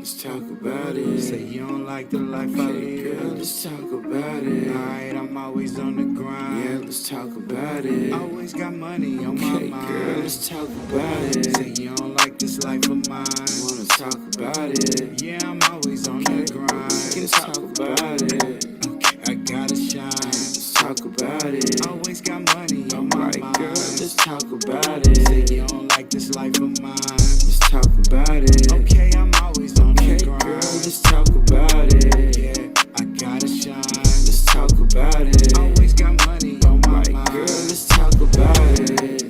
let's talk about it. Say you don't like the life I live, girl, let's talk about it. Alright, I'm always on the grind, yeah, let's talk about it. Always got money on my mind, girl, let's talk about it. Say you don't like this life of mine, wanna talk about it. Yeah, I'm always on the grind, let's talk about it. Okay, I gotta shine, let's talk about it. Always got money on my mind, girl, let's talk about it. Say you don't like this life of mine, let's talk about it. Okay, I'm always on the grind, girl, let's talk about it. Yeah, I gotta shine, let's talk about it. Always got money on my mind, girl, let's talk about it.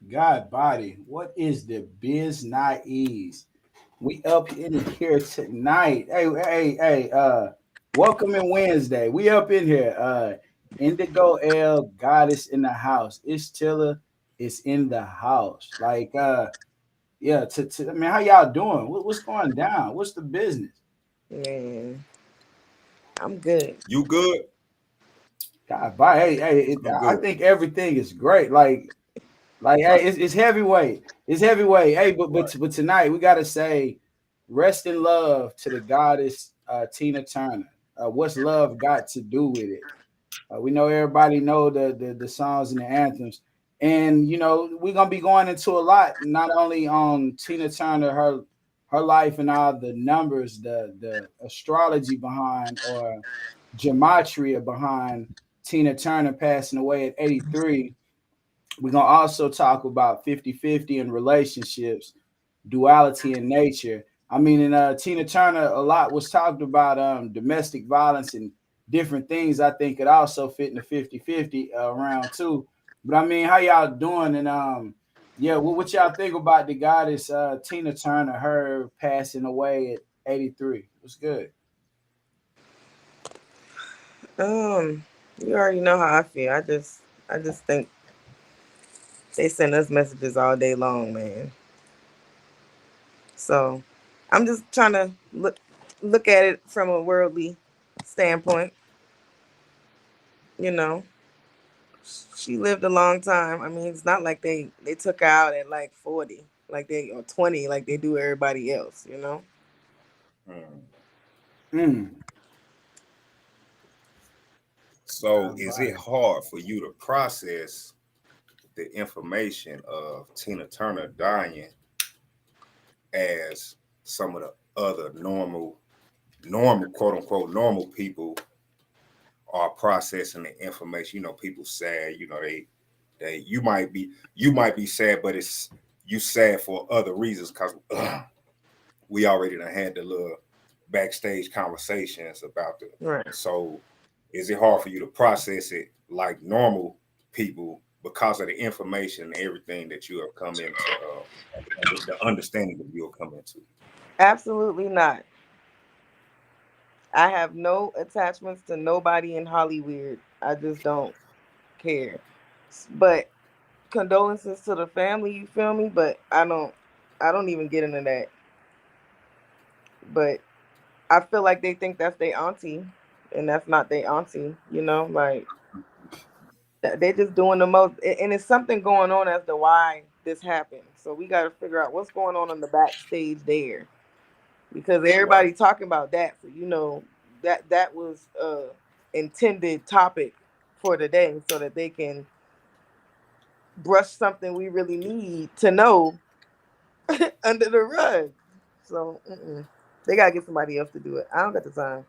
God body, what is the biz naives? We up in here tonight. Hey, welcome in Wednesday. We up in here. Indigo L Goddess in the house. It's Tilla is in the house. Yeah, I mean, how y'all doing? What's going down? What's the business? Man, I'm good. You good? God body. I'm I good. think everything is great. Hey, it's heavyweight. It's heavyweight. Hey, Right. but tonight we gotta say, rest in love to the goddess Tina Turner. What's love got to do with it? We know everybody know the songs and the anthems, and you know we're gonna be going into a lot, not only on Tina Turner, her life and all the numbers, the astrology behind or gematria behind Tina Turner passing away at 83. We're going to also talk about 50-50 in relationships, duality in nature. I mean, in Tina Turner, a lot was talked about domestic violence and different things. I think it also fit in the 50-50 round too. But I mean, how y'all doing? And yeah, what y'all think about the goddess Tina Turner, her passing away at 83? What's good? Um, you already know how I feel. I just think they send us messages all day long, man. So I'm just trying to look at it from a worldly standpoint. You know, she lived a long time. I mean, it's not like they took her out at like 40, like they or 20, like they do everybody else. You know. Mm. Mm. So, God is it body. hard for you to process the information of Tina Turner dying as some of the other normal, quote unquote, normal people are processing the information? You know, people sad. You know, they you might be sad, but it's you sad for other reasons because we already done had the little backstage conversations about the. Right. So, is it hard for you to process it like normal people because of the information and everything that you have come into, the understanding that you'll come into? Absolutely not. I have no attachments to nobody in Hollywood. I just don't care. But condolences to the family, you feel me? But I don't even get into that. But I feel like they think that's their auntie and that's not their auntie, you know? Like they just doing the most and it's something going on as to why this happened. So we got to figure out what's going on in the backstage there because Right. everybody talking about that. So you know that was intended topic for today so that they can brush something we really need to know under the rug. So they gotta get somebody else to do it. I don't got the time.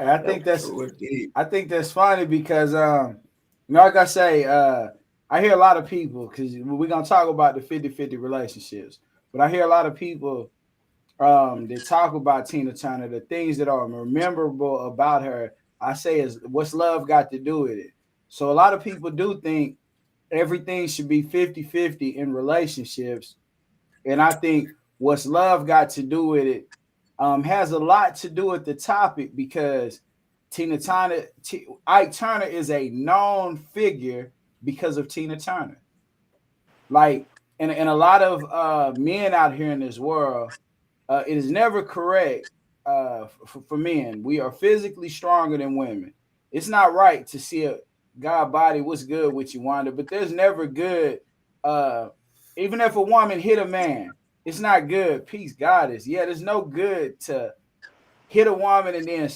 And I think Nope. that's True indeed. I think that's funny because you know, like I say, I hear a lot of people because we're gonna talk about the 50-50 relationships, but I hear a lot of people that talk about Tina Turner, the things that are memorable about her. I say is what's love got to do with it. So a lot of people do think everything should be 50-50 in relationships, and I think what's love got to do with it has a lot to do with the topic because Ike Turner is a known figure because of Tina Turner. Like, and a lot of men out here in this world, it is never correct for men. We are physically stronger than women. It's not right to see a God body. What's good with you, Wanda? But there's never good. Uh, even if a woman hit a man, it's not good. Peace, goddess. Yeah, there's no good to hit a woman and then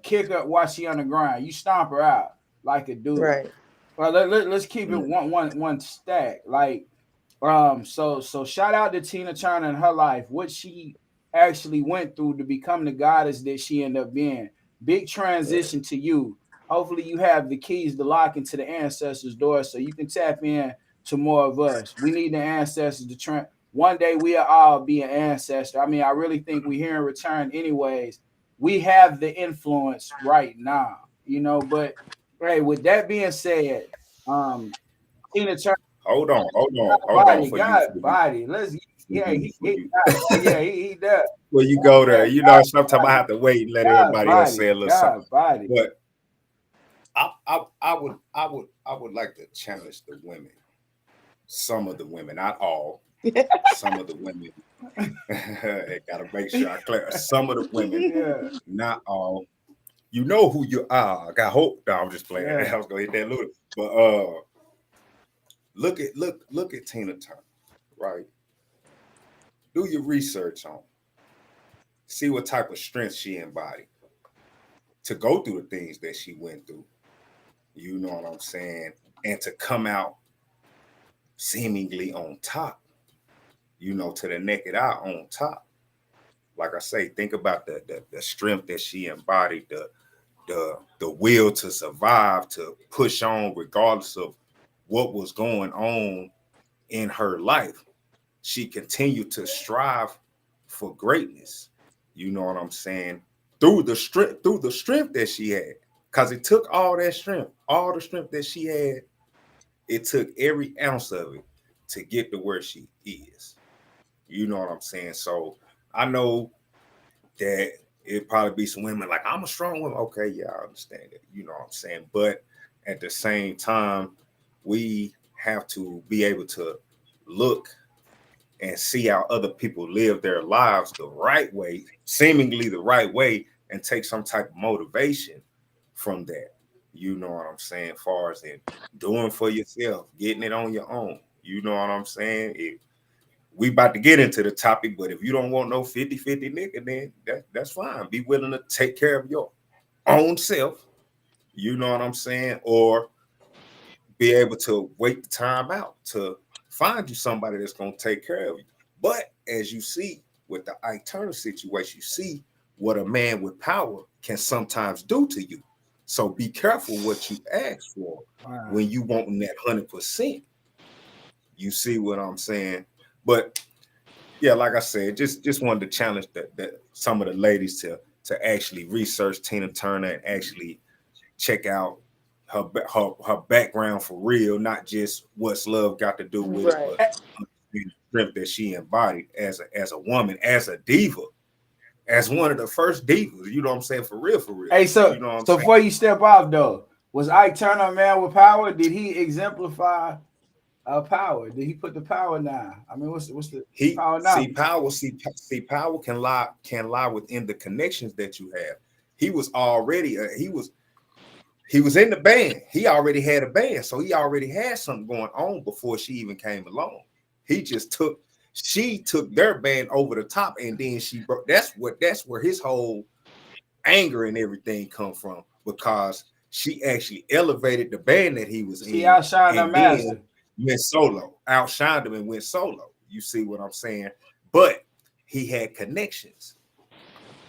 kick her while she on the ground. You stomp her out like a dude. Right. Well, let's keep it one stack. Like so shout out to Tina Turner and her life, what she actually went through to become the goddess that she ended up being. Big Right. transition to you. Hopefully you have the keys to lock into the ancestors' door so you can tap in to more of us. We need the ancestors to one day we'll all be an ancestor. I mean, I really think we're here in return anyways. We have the influence right now, but hey, with that being said, Tina Turner Hold on body, for you, God body. Let's yeah, for he you. yeah, he does. Well, you go there. You know, God sometimes I body, have to wait and let God everybody else body, say a little something. God body. But I would like to challenge the women. Some of the women, not all. Some of the women. I gotta make sure I clear. Some of the women, Yeah, not all. You know who you are. I hope. No, I'm just playing. yeah. I was gonna hit that little. But look at Tina Turner. Right. Do your research on. See what type of strength she embodied to go through the things that she went through. You know what I'm saying? And to come out seemingly on top, to the naked eye on top. Like I say, think about the strength that she embodied, the will to survive, to push on regardless of what was going on in her life. She continued to strive for greatness. You know what I'm saying? Through the strength that she had. Because it took all that strength, all the strength that she had, it took every ounce of it to get to where she is. You know what I'm saying? So I know that it probably be some women like, I'm a strong woman. Okay, yeah, I understand it. You know what I'm saying? But at the same time, we have to be able to look and see how other people live their lives the right way, seemingly the right way, and take some type of motivation from that. You know what I'm saying? Far as in doing for yourself, getting it on your own. You know what I'm saying? We about to get into the topic, but if you don't want no 50-50 nigga, then that's fine. Be willing to take care of your own self. You know what I'm saying? Or be able to wait the time out to find you somebody that's going to take care of you. But as you see with the Ike Turner situation, you see what a man with power can sometimes do to you. So be careful what you ask for Wow. when you want that 100%. You see what I'm saying? But yeah, like I said, just wanted to challenge that some of the ladies to actually research Tina Turner and actually check out her background for real, not just what's love got to do with it, Right. but the strength that she embodied as a woman, as a diva, as one of the first divas. You know what I'm saying? For real, for real. Hey, You so know what I'm so saying? before you step off though, was Ike Turner a man with power? Did he exemplify power? Did he put the power down? I mean, what's the He power now? see power, see power can lie within the connections that you have. He was already he was in the band. He already had a band, so he already had something going on before she even came along. He just she took their band over the top, and then she broke. That's where his whole anger and everything come from, because she actually elevated the band that he was She in, outshined her and then master. went solo, outshined him and went solo. You see what I'm saying? But he had connections.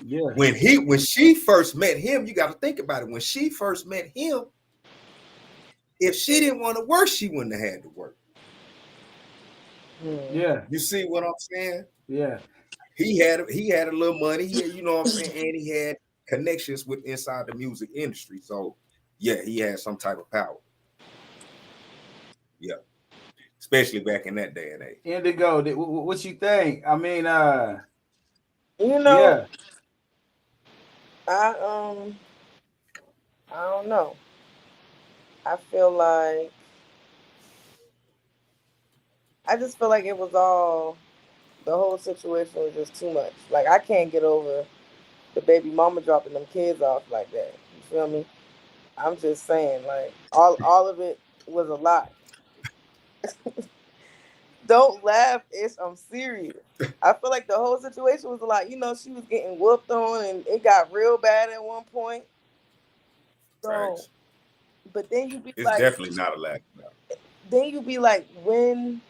Yeah. When she first met him, you got to think about it. When she first met him, if she didn't want to work, she wouldn't have had to work. Hmm. Yeah. You see what I'm saying? Yeah. He had a little money. You know what I'm saying, and he had connections with inside the music industry. So yeah, he had some type of power. Yeah, especially back in that day and age. Indigo, what you think? I mean, You know, yeah. I um, I don't know. I feel like I just feel like it was all the whole situation was just too much. Like I can't get over the baby mama dropping them kids off like that. You feel me? I'm just saying, like all of it was a lot. don't laugh, Ish. I'm serious. I feel like the whole situation was a lot. You know, she was getting whooped on, and it got real bad at one point. So, Facts. but then you be It's like, definitely not a lack. when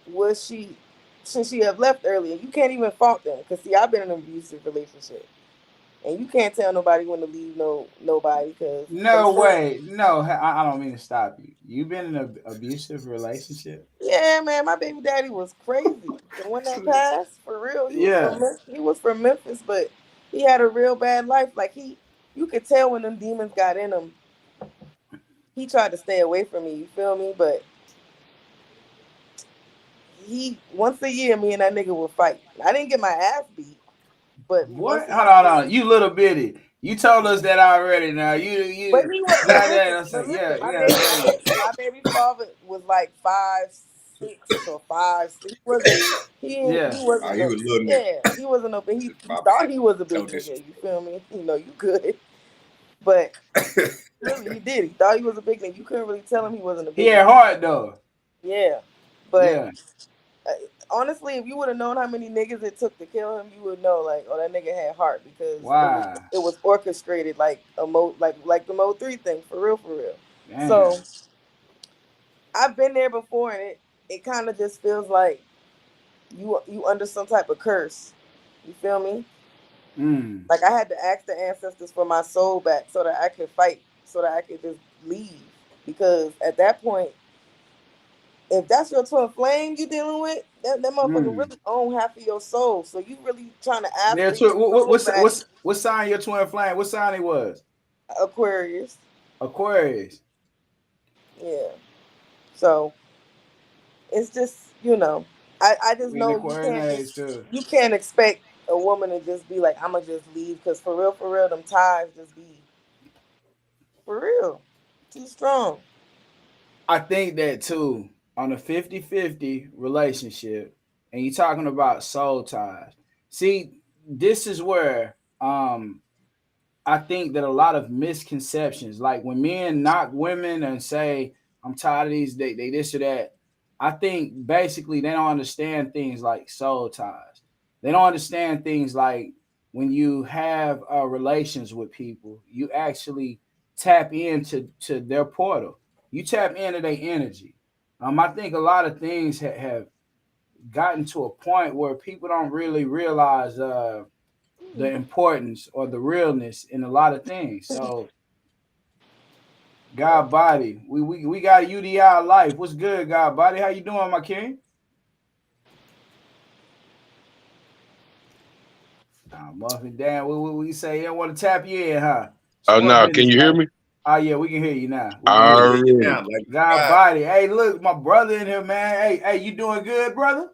was she? Since she have left earlier, you can't even fault them. Cause see, I've been in an abusive relationship, and you can't tell nobody when to leave nobody because they No still. way. No, I don't mean to stop you. You've been in an abusive relationship? Yeah, man, my baby daddy was crazy. The one that passed, for real, Yeah. He was from Memphis, but he had a real bad life. Like you could tell when them demons got in him. He tried to stay away from me. You feel me? But he once a year, me and that nigga would fight. I didn't get my ass beat, but once What? a Hold on, year. hold on. You little bitty. You told us that already. Now But you he was. But got that. listen, I but said, listen. yeah, yeah. Go ahead. My baby father was like 5'6" or 5'6". He wasn't. Yeah. He Oh, wasn't he no. was a little nigga. Yeah, he wasn't no. But he My thought bad. he was a big No nigga. disrespect. You feel me? You know, you could. But really, he did. He thought he was a big nigga. You couldn't really tell him he wasn't a He big had nigga. heart though. Yeah, but Yeah. uh, honestly, if you would have known how many niggas it took to kill him, you would know like, oh, that nigga had heart because Wow. it was orchestrated like like the Mo 3 thing for real, for real. Damn. So I've been there before, and it kind of just feels like you under some type of curse. You feel me? Mm. Like I had to ask the ancestors for my soul back so that I could fight, so that I could just leave. Because at that point, if that's your twin flame you dealing with, that motherfucker Mm. really own half of your soul. So you really trying to ask Yeah. for your soul back. What sign your twin flame? What sign he was? Aquarius. Aquarius. Yeah. So it's just, I just We in the know you Aquarius can't age just too. you can't expect a woman to just be like, I'ma just leave, because for real, them ties just be for real. Too strong. I think that too, on a 50-50 relationship, and you're talking about soul ties. See, this is where I think that a lot of misconceptions, like when men knock women and say, I'm tired of these, they this or that, I think basically they don't understand things like soul ties. They don't understand things like when you have relations with people, you actually tap into their portal. You tap into their energy. I think a lot of things have gotten to a point where people don't really realize the importance or the realness in a lot of things. So Yeah. God body, we got a UDI life. What's good, God body? How you doing, my king? Muffin Dan, we say you don't want to tap you in, huh? Oh Square no, can business, you hear man. me? Oh yeah, we can hear you now. We can We hear can you. hear you Already. now, like God God. body. Hey, look, my brother in here, man. Hey, you doing good, brother?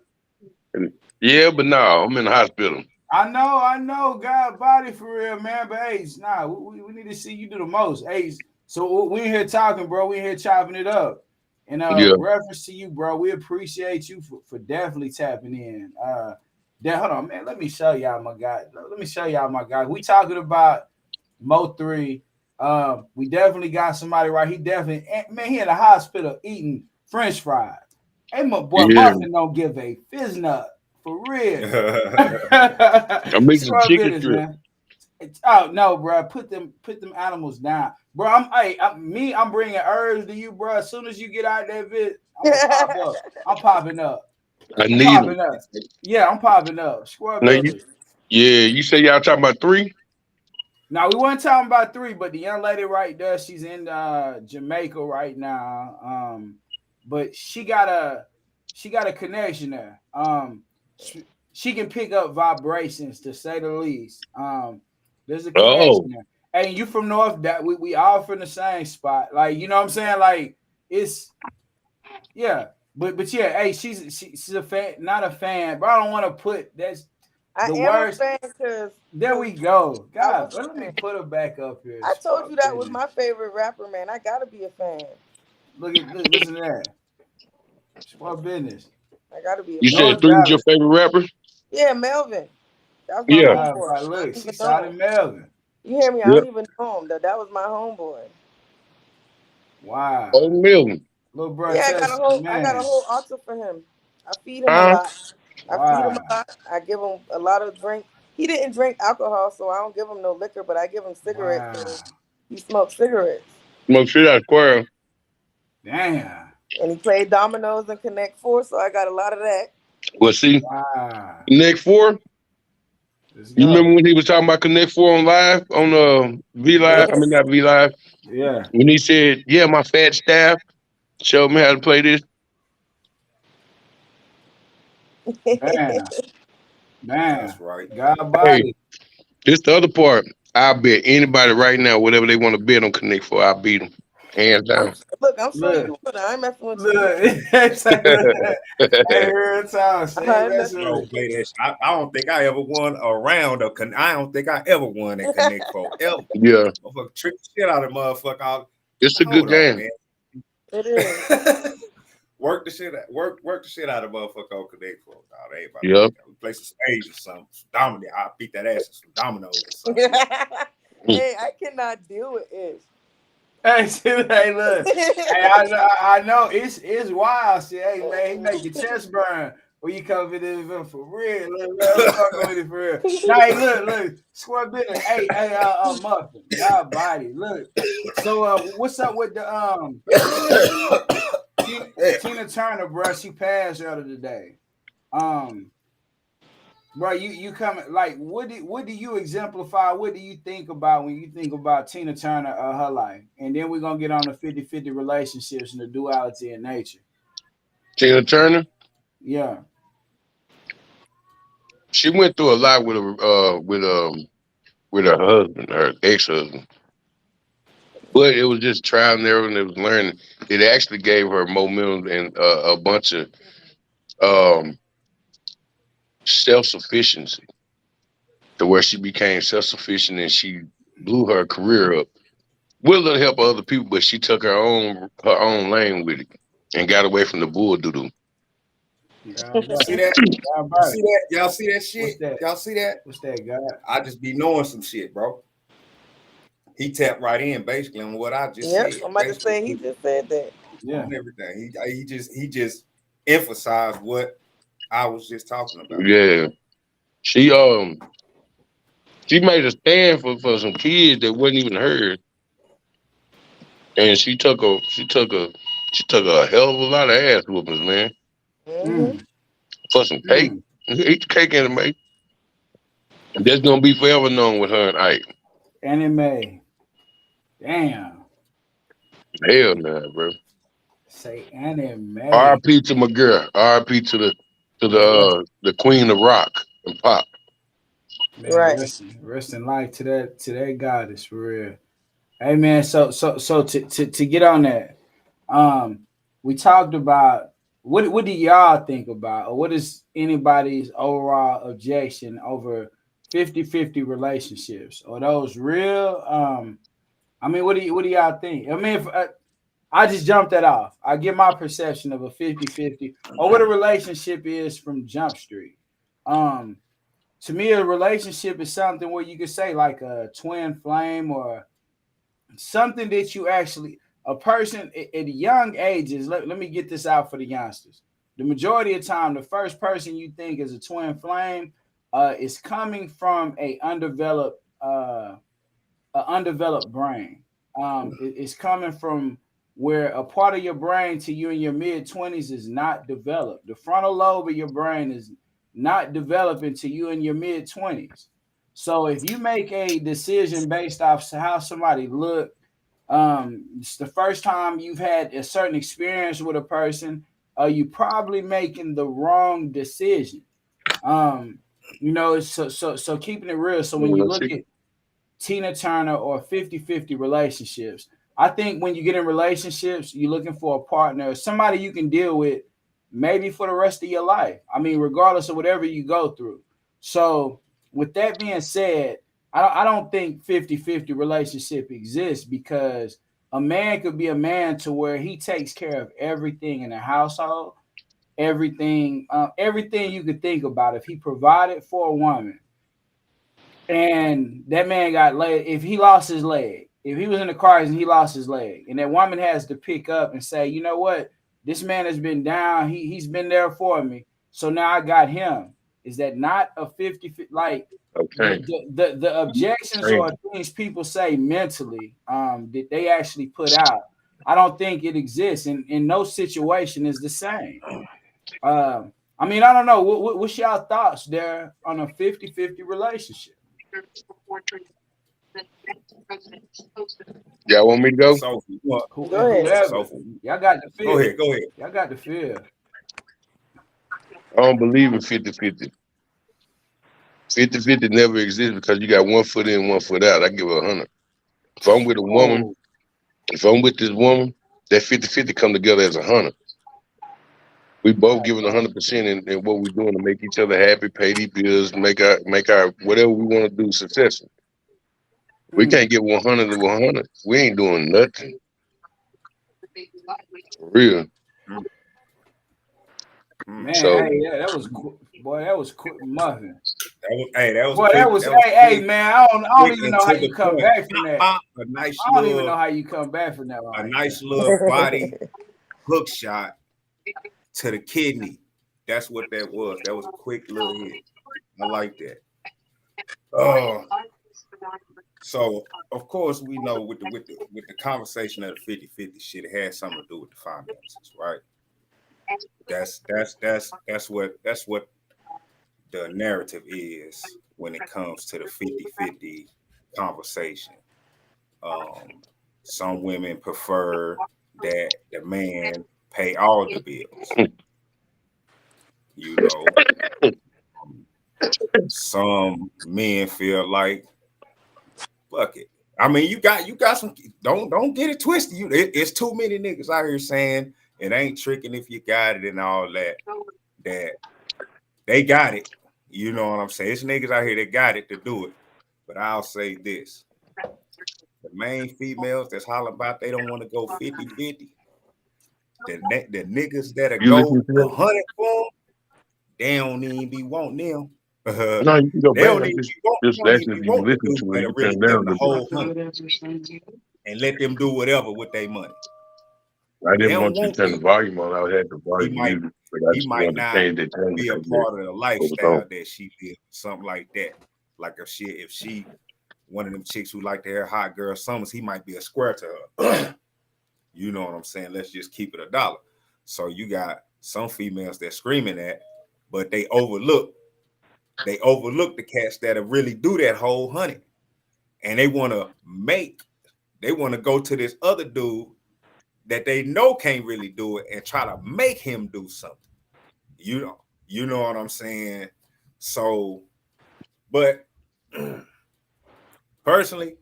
Yeah, but no, I'm in the hospital. I know, God body for real, man. But hey, nah, we need to see you do the most. Hey, so we in here talking, bro. We in here chopping it up. And Yeah, reference to you, bro. We appreciate you for definitely tapping in. Hold on, man. Let me show y'all my guy. Let me show y'all my guy. We talking about Mo 3. We definitely got somebody right. He definitely, man, he in the hospital eating French fries. Hey, my boy you hear me? Muffin don't give a fizz nut for real. I'm making some Square chicken business, strip. man. Oh no, bro. Put them animals down, bro. I'm bringing herbs to you, bro. As soon as you get out that bit, I'm gonna pop up. I'm popping up. I I'm need them. popping up. Yeah, I'm popping up. Square Now you, business. yeah, you say y'all talking about 3? Now we weren't talking about 3, but the young lady right there, she's in Jamaica right now. But she got a connection there. She can pick up vibrations to say the least. There's a Oh, connection there. Hey, you from North? That we all from the same spot. Like, you know what I'm saying? Like, it's yeah. But yeah, hey, she's a fan, not a fan. But I don't want to put that's I the am a worst. fan because There we go. I God, was but a let me fan. put her back up here. I told you Squad that was business. my favorite rapper, man. I gotta be a fan. Listen to that. Squad business. I gotta be a you fan. said No 3 was your doubt. favorite rapper? Yeah, Melvin. That was my Yeah, God, homeboy. but I look, don't she even know him. shouted Melvin. You hear me? I yep. don't even know him. That was my homeboy. Wow. Oh, million. Little bro Yeah, touched the I got a man. whole altar for him. I feed him a Huh? lot. I feed him a Wow. lot. I give him a lot of drink. He didn't drink alcohol, so I don't give him no liquor, but I give him cigarettes. Wow. So he smokes cigarettes. Smoke shit out of square. Damn. And he played dominoes and Connect Four, so I got a lot of that. Well, see, Wow. Connect Four. Let's You go. remember when he was talking about Connect Four on live on V Live? I mean Yes. not V Live. Yeah. When he said, "Yeah, my fat staff showed me how to play this." Damn. That's Damn. right. God Hey, body. this the other part. I bet anybody right now, whatever they want to bet on Connect Four, I beat them hands I'm, down. look, I'm sure Look. you would. I ain't messing with you. Look. It's like, look. Hey, real time. Say I ain't that's messing I with right. don't play that. I don't think I ever won a round of. I don't think I ever won at you. Connect Four ever. Yeah, Motherfucker trick the shit out of motherfucker. it's a good Hold on, game. man. It is. Work the shit out. Work the shit out of motherfucker on Connect Four. Dog. They ain't about to Yeah. do that. We play some spades or something. Some domino. I beat that ass with some dominoes or something. Mm. Hey, I cannot deal with it. Hey, see, hey, look. Hey, I know it's wild. See, hey man, he make your chest burn when you come in this event for real. Look, man, I'm fucking with it for real. Now, hey, look, square business. Muffin, God body. Look. So, what's up with the Tina, Yeah. Tina Turner, bro? She passed earlier today. Um, Bro, you come like what do you exemplify? What do you think about when you think about Tina Turner her life? And then we're gonna get on the 50-50 relationships and the duality in nature. Tina Turner, Yeah. she went through a lot with her husband, her ex-husband. But it was just trial and error, and it was learning. It actually gave her momentum and a bunch of um, self sufficiency, to where she became self sufficient and she blew her career up with a little help of other people. But she took her own lane with it and got away from the bull doodle. God You see body. that? God You body. see that? Y'all see that What's shit? that? Y'all see that? What's that, God? I just be knowing some shit, bro. He tapped right in basically on what I just Yep, said. I'm about to Basically say he just said that. Yeah. on everything. He just emphasized what I was just talking about. Yeah, she she made a stand for some kids that wasn't even hers, and she took a hell of a lot of ass whoopings, man, Hmm. Mm, for some cake. mm. Eat the cake in it, mate. That's gonna be forever known with her and Ike. Anime. Damn. Hell nah, bro. Say anime. R.I.P. to my girl. R.I.P. to the to the Yeah, uh the queen of rock and pop. man, Right. rest in life to that goddess for real. Hey man, so to get on that, um, we talked about what do y'all think about, or what is anybody's overall objection over 50-50 relationships? Or those real? I mean, what do y'all think? I mean, if, I just jumped that off. I get my perception of a 50-50 or what a relationship is from Jump Street. Um, to me, a relationship is something where you could say like a twin flame or something that you actually a person at young ages. Let me get this out for the youngsters. The majority of the time, the first person you think is a twin flame is coming from a undeveloped brain. It's coming from where a part of your brain to you in your mid 20s is not developed. The frontal lobe of your brain is not developing to you in your mid 20s. So if you make a decision based off how somebody look, it's the first time you've had a certain experience with a person, you probably making the wrong decision. Um, so keeping it real. So when you Well, look see, at Tina Turner or 50-50 relationships. I think when you get in relationships, you're looking for a partner, somebody you can deal with maybe for the rest of your life. I mean, regardless of whatever you go through. So, with that being said, I don't think 50-50 relationship exists because a man could be a man to where he takes care of everything in the household, everything you could think about. If he provided for a woman, and that man got laid. If he lost his leg, if he was in the car and he lost his leg, and that woman has to pick up and say, you know what, This man has been down. He's been there for me. So now I got him. Is that not a 50-50? Like Okay. the objections or things people say mentally that they actually put out, I don't think it exists. In no situation is the same. I mean, I don't know. What's y'all thoughts there on a 50-50 relationship? Y'all want me to go? So Go ahead. Whoever. Y'all got the feel. go ahead. Y'all got the feel. I don't believe in 50-50. 50-50 never exists because you got 1 foot in, 1 foot out. I give her 100. If I'm with a woman, if I'm with this woman, that 50-50 come together as 100. We both giving 100% in what we're doing to make each other happy, pay these bills, make our whatever we want to do successful. We can't get 100 to 100. We ain't doing nothing. For real. Man, So, hey, yeah, that was boy, that was quick muffin. That was boy, quick, that was quick, hey, man. I don't even know how to the you come point. back from that. A nice I don't little, even know how you come back from that. a nice little body hook shot to the kidney. That's what that was. That was a quick little hit. I like that. Oh, so of course we know with the conversation of the 50-50 shit, it has something to do with the finances, right? That's what the narrative is when it comes to the 50-50 conversation. Some women prefer that the man pay all the bills. You know, some men feel like, fuck it. I mean, you got some. Don't get it twisted. It's too many niggas out here saying it ain't tricking if you got it and all that. That they got it. You know what I'm saying? It's niggas out here that got it to do it. But I'll say this: the main females that's hollering about they don't want to go 50-50. The niggas that'll you go listen to that? 100 for them, they don't even be wanting them. No, you can go They back. don't I'm even just, be wanting, just don't even asking be if you wanting the listen dude to it. You that'll can turn really it give down a them the little whole 100 and let them do whatever with their money. bit. I They didn't don't want you to want turn the that. volume on. I had the He volume might muted, but I he just might wanted to not change that channel be a because part of the what was on. lifestyle that she lives, something like that. Like if she one of them chicks who like to hear hot girl summers, he might be a square to her. You know what I'm saying? Let's just keep it $1. So you got some females that screaming that, but they overlook the cats that'll really do that whole 100. And they want to go to this other dude that they know can't really do it and try to make him do something. You know what I'm saying? So, but personally,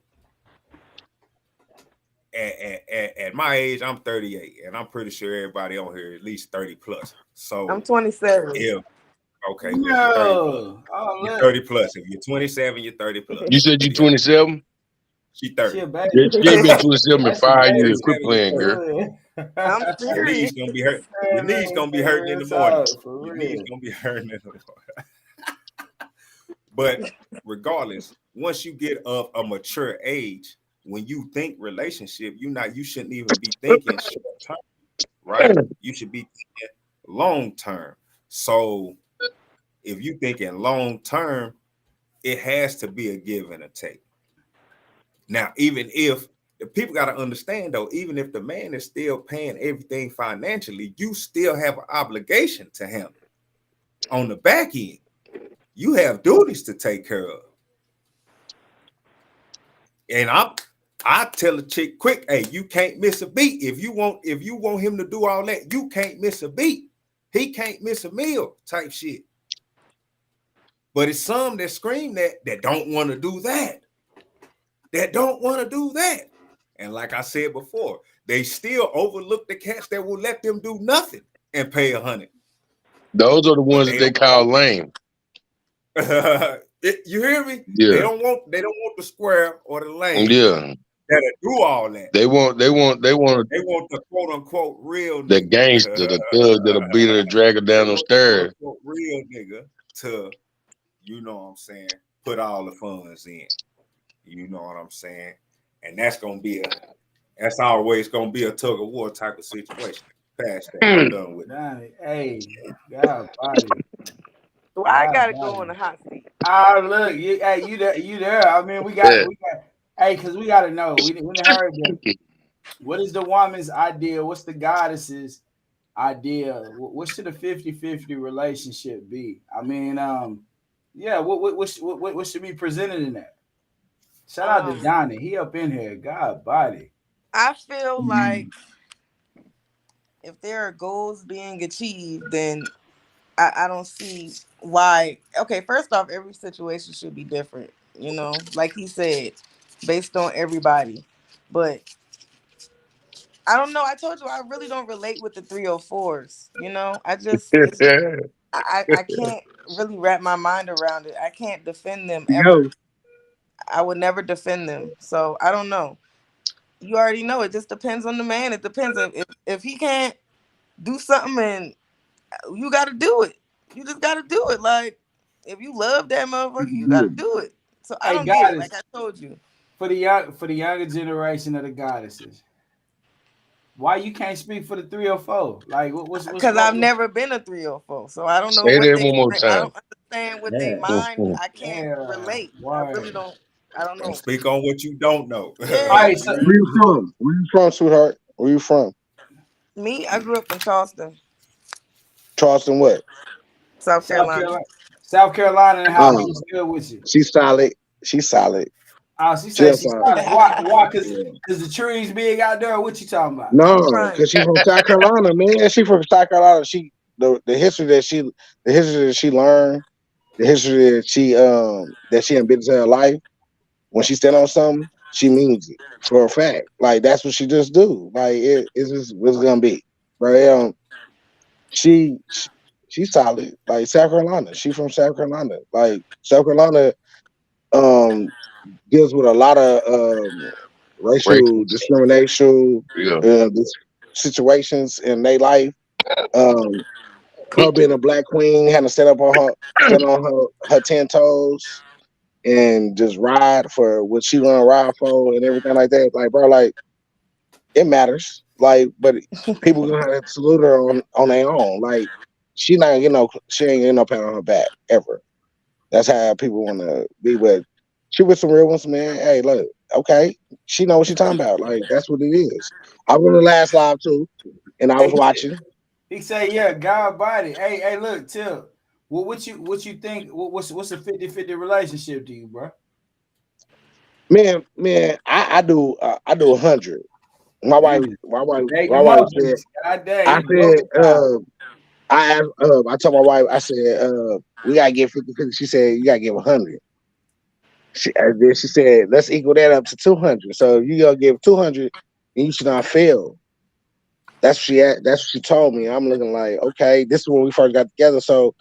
at my age, I'm 38, and I'm pretty sure everybody on here at least 30 plus. So I'm 27. if okay, well, you're 30 plus. No, You're 30 plus. If you're 27, you're 30 You plus. said you Yeah, 27? she she 30. a baby. Yeah, she ain't been 27 in That's a 5 years. baby. Quit 27, you're playing, 30. girl. I'm Your serious. knees gonna be hurt. Your knees gonna be hurting in Real the morning. talk, for Your knees real. gonna be hurting in the morning. But regardless, once you get of a mature age, when you think relationship, you shouldn't even be thinking short term, right? You should be thinking long term. So if you thinking long term, it has to be a give and a take. Now, even if the people got to understand though, even if the man is still paying everything financially, you still have an obligation to him on the back end. You have duties to take care of. And I tell a chick quick, hey, you can't miss a beat. If you want him to do all that, you can't miss a beat. He can't miss a meal type shit. But it's some that scream that don't want to do that. That don't want to do that. And like I said before, they still overlook the cats that will let them do nothing and pay 100. Those are the But ones that they they don't call lame. you hear me? They Yeah. don't want the square or the lane Yeah. that'll do all that. They want They want the quote unquote real the nigga. gangster, the thug that'll beat her and drag her They down the want the quote stairs. unquote real nigga to, you know what I'm saying, put all the funds in. You know what I'm saying? And that's always gonna be a tug of war type of situation. Past that. I'm done with it. Hey, God body. Why I God gotta go on body. the hot seat? Look, you there. I mean, hey, because we gotta know. We didn't heard that. What is the woman's idea? What's the goddess's idea? What should a 50-50 relationship be? I mean, yeah, what should be presented in that? Shout out to Um, Donnie. He up in here. God body. I feel like if there are goals being achieved, then I don't see why. Okay, first off, every situation should be different. Like he said, based on everybody. But I don't know. I told you I really don't relate with the 304s. I just it's just I can't really wrap my mind around it. I can't defend them ever. Yo, I would never defend them. So I don't know. You already know it just depends on the man. It depends if he can't do something and you got to do it. You just got to do it. Like if you love that motherfucker, you got to do it. So I Hey, don't get it. Like goddess, I told you, for the younger generation of the goddesses, why you can't speak for the 304? Like because I've never been a 304, so I don't know say what that they. one more I time. don't understand what they yeah, mind. I can't yeah, relate. I really word. don't. I don't Don't know. speak on what you don't know. All Yeah, right, so Where you from? Where you from, sweetheart? Where you from? me. I grew up in Charleston, Charleston what? South South Carolina. Carolina, South Carolina in the house. Um, What's good with you? she's solid. She's solid. Oh, she say She's she's solid. solid. Why? Cause Yeah. the trees big out there. What you talking about? I'm No, crying. because she's from South Carolina, man. She from South Carolina. The history that she learned, the history that she embedded in her life. When she stand on something, she means it for a fact. Like that's what she just do. Like it's just what's gonna be, right? She, she she's solid. Like South Carolina. She from South Carolina. Like South Carolina um deals with a lot of racial Racist. discrimination Yeah. situations in their life. Um, her being a black queen, having to stand on her 10 toes and just ride for what she want to ride for and everything like that. Like, bro, like it matters. Like, but people gonna have to salute her on their own. Like, she ain't getting no pat on her back ever. That's how people want to be with. She with some real ones, man. Hey, look, okay, she know what she talking about. Like, that's what it is. I was on the last live too, and I was Thank you. watching. He say, yeah, God body. Hey, look, Till. What you think? What's a 50-50 relationship to you, bro? Man, I do 100. My wife, Damn. There my you wife go. said. God damn, I he broke said, it down. I told my wife, I said, we gotta get 50-50. She said, you gotta give 100. Then she said, let's equal that up to 200. So if you gonna give 200, then you should not fail. That's what she told me. I'm looking like, okay, this is when we first got together. So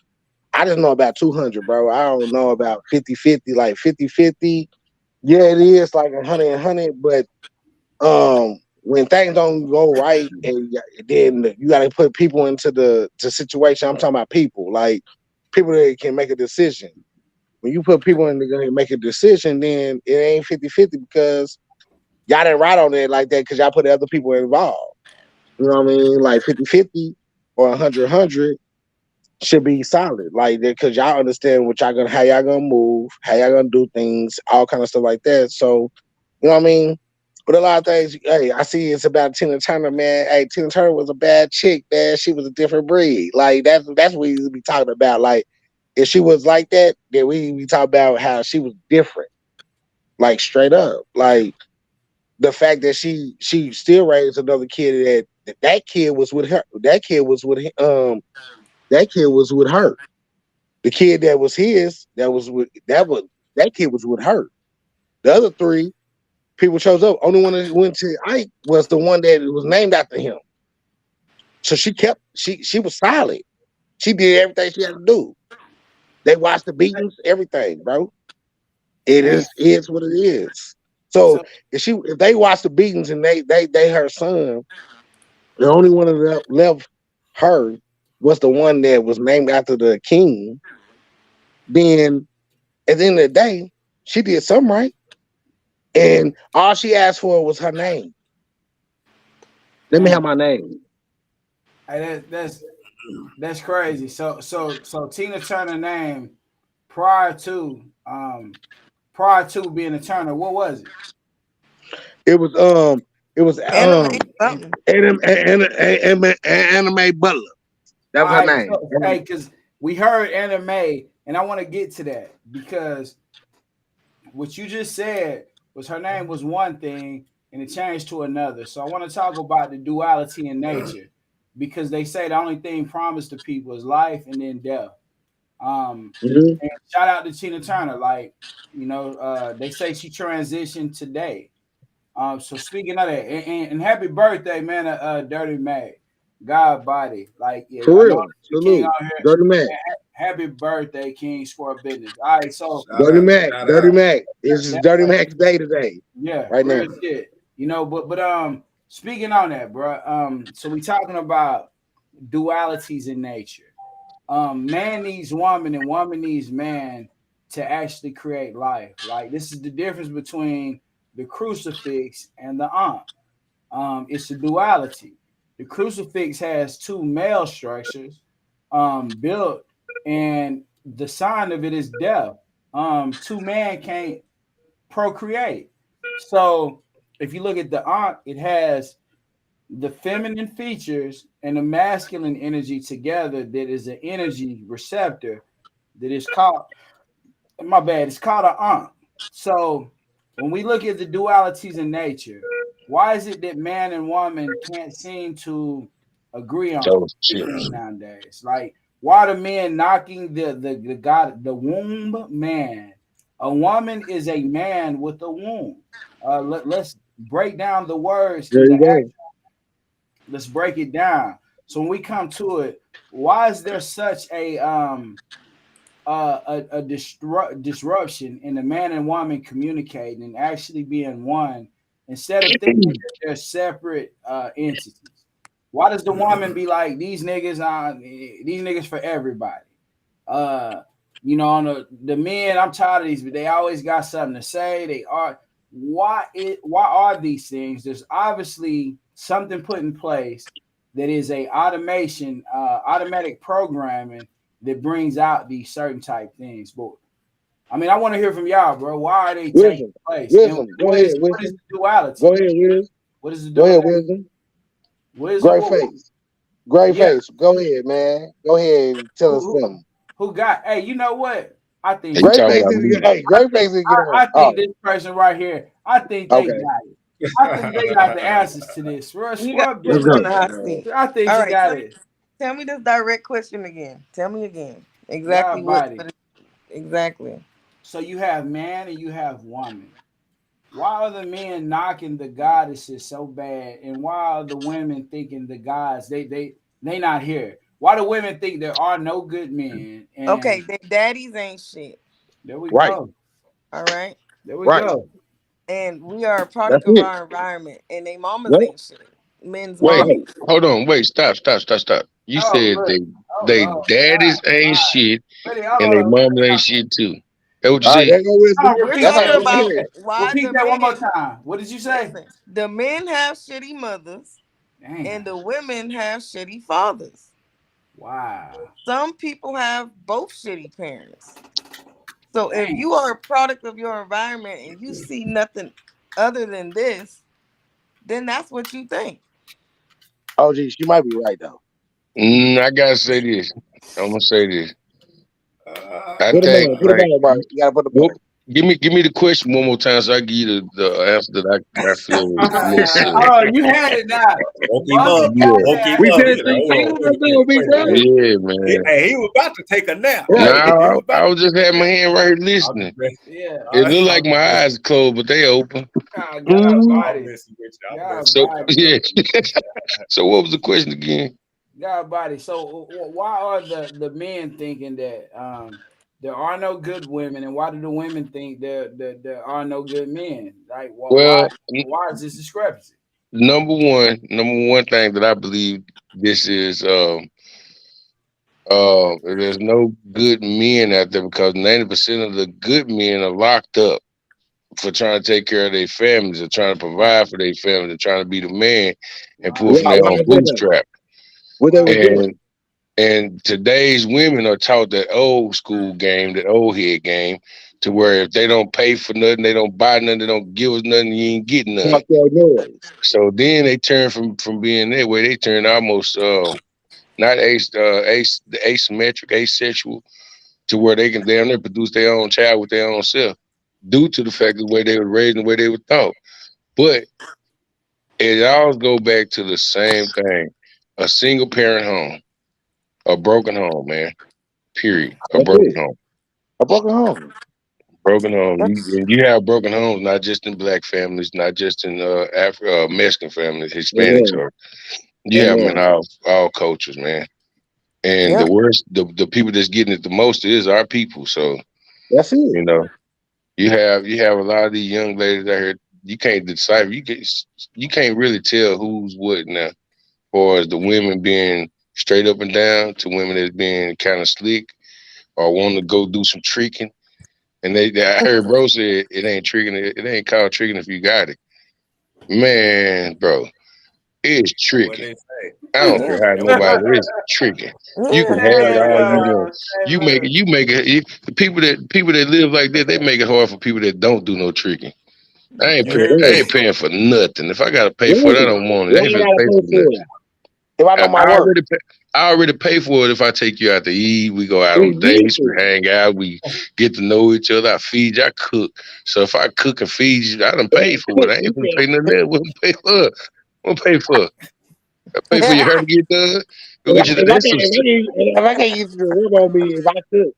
I just know about 200, bro. I don't know about 50-50. Like 50-50, yeah, it is like 100, but when things don't go right, and then you got to put people into the situation. I'm talking about people, like people that can make a decision. When you put people in to make a decision, then it ain't 50-50 because y'all didn't write on it like that because y'all put other people involved. You know what I mean? Like 50-50 or 100 should be solid. Like because y'all understand how y'all gonna move, how y'all gonna do things, all kind of stuff like that. So you know what I mean? But a lot of things, hey, I see it's about Tina Turner, man. Hey, Tina Turner was a bad chick, man. She was a different breed. Like that's what we be talking about. Like if she was like that, then we be talking about how she was different, like straight up. Like the fact that she still raised another kid that kid was with her. That kid was with her. The kid that was his, that kid was with her. The other three people chose up. Only one that went to Ike was the one that was named after him. So she was solid. She did everything she had to do. They watched the beatings, everything, bro. Damn. It is what it is. So So if they watched the beatings and they her son, the only one that left her was the one that was named after the king, then at the end of the day, she did something right. And all she asked for was her name. Let me have damn. my name. Hey, that's crazy. So Tina Turner name prior to prior to being a Turner, what was it? It was Anime something. anime Butler. That All was her right, name. so hey, because we heard anime, and I want to get to that because what you just said was her name was one thing and it changed to another. So I want to talk about the duality in nature because they say the only thing promised to people is life and then death. Um, Mhm. and shout out to Tina Turner, like they say she transitioned today. So speaking of that, and happy birthday, man, Dirty Mag, God body, like yeah, For I know real. the King Salute. out here. Dirty Mac. Happy birthday, King Square Business. All right, so Shout Dirty out, Mac. shout Dirty out. Mac. It's just that, Dirty Mac's day today. yeah, Right now. real shit. But speaking on that, bro. So we talking about dualities in nature. Man needs woman and woman needs man to actually create life. Like this is the difference between the crucifix and the ankh. It's a duality. The crucifix has two male structures built, and the sign of it is death. Two man can't procreate. So if you look at the ankh, it has the feminine features and the masculine energy together that is an energy receptor that is called my bad, it's called an ankh. So when we look at the dualities in nature, why is it that man and woman can't seem to agree on Those anything chips. nowadays? Like why are the men knocking the god the womb man? A woman is a man with a womb. Let's break down the words There in the you go. let's break it down. So when we come to it, why is there such a disruption in the man and woman communicating and actually being one instead of thinking that they're separate entities? Why does the woman be like these niggas for everybody? Uh, on the men, I'm tired of these, but they always got something to say. They are why are these things? There's obviously something put in place that is a automatic programming that brings out these certain type things. But I mean, I want to hear from y'all, bro. Why are they taking Wisdom. place? And Wisdom. Go ahead, what is Wisdom. the duality? Go ahead, Wiz. What is the Go ahead, duality? Wisdom. Wisdom? Great face. Great Yeah. face. Go ahead, man. Go ahead and tell Who, us who something. who got? Hey, you know what? I think You Great talking face about is me? good. Hey, great face is get on. I think Oh, this person right here. I think they okay. got it. I think they got the answers to this. You got Scrub to Let's put me on go. the hot seat. I think All she right, got it. tell me this direct question again. Tell me again exactly God what body. exactly. So you have man and you have woman. Why are the men knocking the goddesses so bad, and why are the women thinking the gods they not here? Why do women think there are no good men? Okay, And their daddies ain't shit. there we Right. go. All right, There we Right. go. and we are a That's product of it. our environment, and they mamas Yep. ain't shit. Men's Wait, mamas. Right. hold on, wait, stop. You Oh said look. Oh they Lord. daddies ain't God. shit Ready? and Hold they on. mom ain't shit too. That what you All right, said? there go Wisdom. No, We're repeat That's how talking that. we Repeat about hear that. it. why Repeat the that one more men. time. What did you say? Listen, the men have shitty mothers, and Damn. the women have shitty fathers. Wow. Some people have both shitty parents. So if Damn. you are a product of your environment and you see nothing other than this, then that's what you think. Oh, geez, you might be right though. I gotta say this. I'm gonna say this. I Put them think on. Put them like on, bro. You gotta put them whoop, on. give me the question one more time so I give you the answer that I feel yes sir. Oh, you had it now. Woke him Mother up. Yeah, got Woke him that. We up. said He said, six hold on, times though, big wait a bro. minute. yeah, man. He was about to take a nap. Right. He Now was about I to was just having my hand right here I'm listening. just messing. Yeah. It looked I'm like just my messing. eyes closed, but they open. God I'm body. messing with you. I'm God messing So with body. yeah. So what was the question again? God body. So why are the men thinking that there are no good women, and why do the women think there are no good men? Like, well, Well, why is this discrepancy? number one thing that I believe this is there's no good men out there because 90% of the good men are locked up for trying to take care of their families and trying to Wow, provide for their families and trying to be the man and pull wow, from Why? their Why own is that though? bootstrap. What they was Wow. doing? And today's women are taught that old school game, that old head game, to where if they don't pay for nothing, they don't buy nothing, they don't give us nothing, you ain't getting none. Talk your noise. So then they turn from being that way, they turn almost not asymmetric, asexual, to where they can damn near produce their own child with their own self, due to the fact of the way they were raised and the way they were taught. But it all go back to the same thing: a single parent home, a broken home, man. Period. A That's broken it. home. A broken home. Broken home. That's And you have broken homes not just in black families, not just in Mexican families, Hispanics, Amen. or you have them in Amen. all cultures, man. And the yep. worst, the people that's getting it the most is our people. So That's it. you know, you have a lot of these young ladies out here. You can't decipher. You can't really tell who's what now. Or as the women being straight up and down to women that's being kind of slick or want to go do some tricking. And I heard bro said it ain't tricking. It ain't called tricking if you got it, man, bro. It's What tricking. they say? I don't care Yeah. how That what they nobody. say. It's tricking. You can have it Yeah, all you yo. want. Hey, look. You make it. The people that live like that, they make it hard for people that don't do no tricking. You hear I Yeah. me? ain't paying for nothing. If I gotta pay for it, I Right. don't want it. I Why ain't I finna gotta pay pay for for nothing. it? If I know my I work. already pay. I already pay for it if I take you out to eat. We go out on dates, we Exactly. hang out, we get to know each other. I feed you, I cook. So if I cook and feed you, I done paid for it. I ain't You gonna can't. pay nothing else. What I'm pay for? What I'm pay for? I pay for your hair to get done. Go get you that. That's some If I can't get you to rub on me if I could,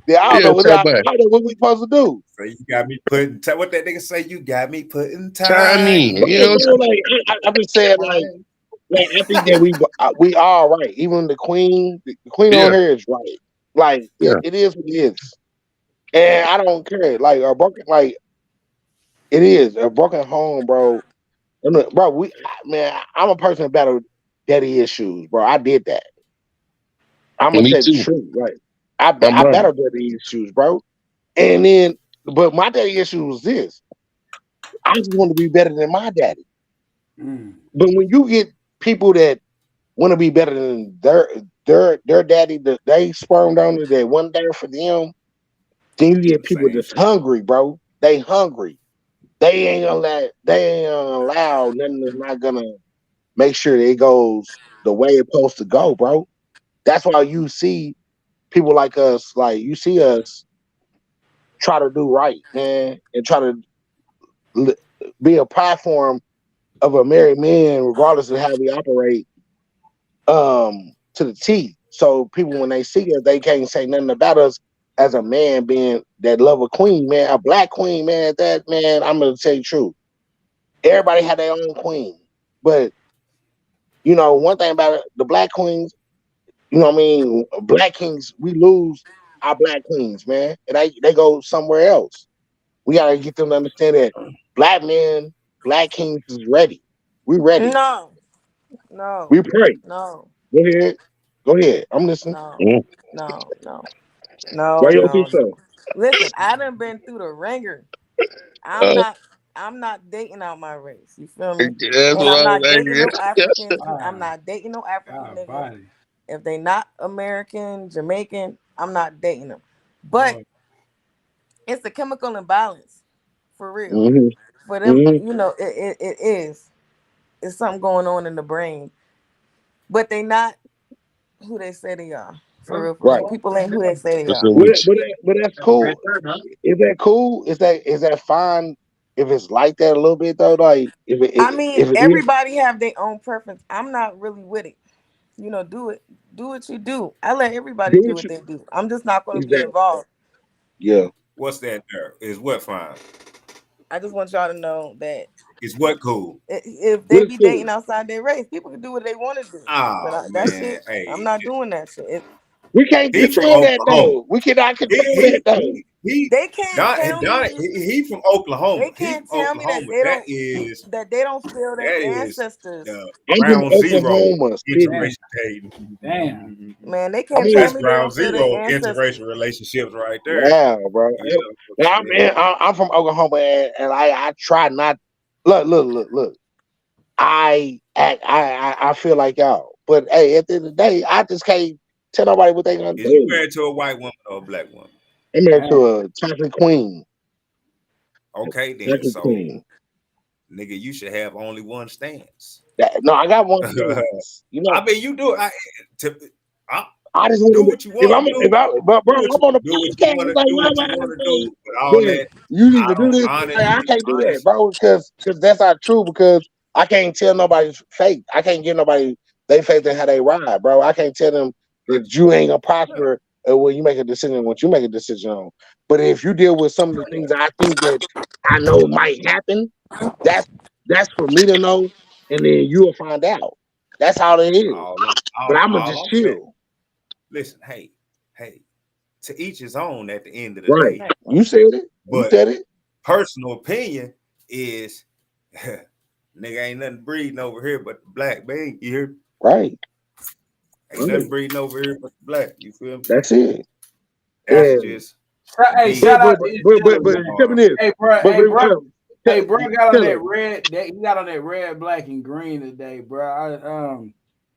then yeah, talk about I don't know what we supposed to do. So you got me putting what that nigga say. You got me putting time in. But time. You know what bro, like I'm just saying, like I think that we are right. Even the queen I'm saying? on Yeah, here is right. Like yeah. it is what it is, and I don't care. Like a broken, like it is a broken home, bro. And look, bro, man, I'm a person that battled daddy issues, bro. I did that. I'm gonna Me tell you the too. truth. Like I'm I learning. battled daddy issues, bro. And then, but my daddy issue was this: I just want to be better than my daddy. Mm. But when you get people that want to be better than their daddy, that they sperm donor that wasn't there for them, then you Do get the people same that's shit. hungry, bro. They hungry. They ain't gonna allow nothing that's not gonna make sure that it goes the way it's supposed to go, bro. That's why you see people like us, like you see us try to do right, man, and try to li- be a platform of a married man, regardless of how we operate, to the T. So people, when they see us, they can't say nothing about us as a man being that love a queen, man, a black queen, man. That man, I'm gonna tell you the truth. Everybody had their own queen, but one thing about it, the black queens, what I mean, black kings, we lose our black queens, man, and they go somewhere else. We gotta get them to understand that black men, black kings is ready. We ready. No, no, We pray. no, Go ahead. Go ahead. I'm listening. no, Mm. no, no, Why no, you don't no, think no. so? Listen, I done been through the ringer. I'm Uh, not I'm not dating out my race. You feel me? that's And I'm what not I'm dating no saying. African. I'm Ah, not dating no African God, nigga. body. If they not American, Jamaican, I'm not dating them. But Lord. it's a chemical imbalance for real. Mm-hmm. For them, Mm-hmm. it is. It's something going on in the brain. But they not who they say they are. For real, for real. Right. People ain't who they say they What's are. up with you? But that's cool. Is that cool? Is that fine? If it's like that a little bit though, like I mean, if it is, everybody have their own preference. I'm not really with it. Do it. Do what you do. I let everybody do do what what you they do. I'm just not going to is be that involved. yeah. What's that there? Is what fine? I just want y'all to know that Is what cool? if they What's be cool? dating outside their race, people can do what they want to do. But Oh that man, shit, I'm hey, not doing that shit. We can't he from control that Oklahoma. though. We cannot He control that he though. he he. They can't Don, tell Don, me. he from They Oklahoma. He can't from tell me that Oklahoma. they don't feel their That is ancestors. the I'm from ground zero Oklahoma Damn. integration. Damn. Man, they I'm can't in tell That's me they ground don't feel their zero ancestors. integration relationships right there. yeah, bro. You know what And I'm I'm saying? I'm from Oklahoma, and I try not. Look. I feel like y'all. But hey, at the end of the day, I just can't tell nobody what they gonna Is you do. married to a white woman or a black woman? I'm married Man. to a chocolate queen. Okay, then. Chocolate So, queen. nigga, you should have only one stance. No, I got one I stance. You know, mean, you do. To, I, I just do want to. what you want to If do. I, but bro, Do what I'm you on the do. What you podcast. want It's to like, do. why What am you I want to saying, do. But all then that, you need I to do don't this? Like, I honestly, can't do that, honestly. bro, because that's not true. Because I can't tell nobody's fake. I can't give nobody they faith in how they ride, bro. I can't tell them that you ain't gonna Yeah, prosper when you make a decision. What you make a decision on. But if you deal with some of the things that I think that I know might happen, that's that's for me to know, and then you'll find out. That's all it is. all, But I'm gonna all just I'm saying. chill. Listen, hey, to each his own. At the end of the Right. day, You said it. You but said it. personal opinion is, nigga, ain't nothing breeding over here but the black man. You hear? Right. Ain't nothing Right. breeding over here but the black. You feel me? That's it. That's And just Hey, me. shout out to but his but but, channel, but man. tell me this. Hey, bro. But Hey, bro. tell, Hey, bro, got on tell that her. red. He got on that red, black, and green today, bro.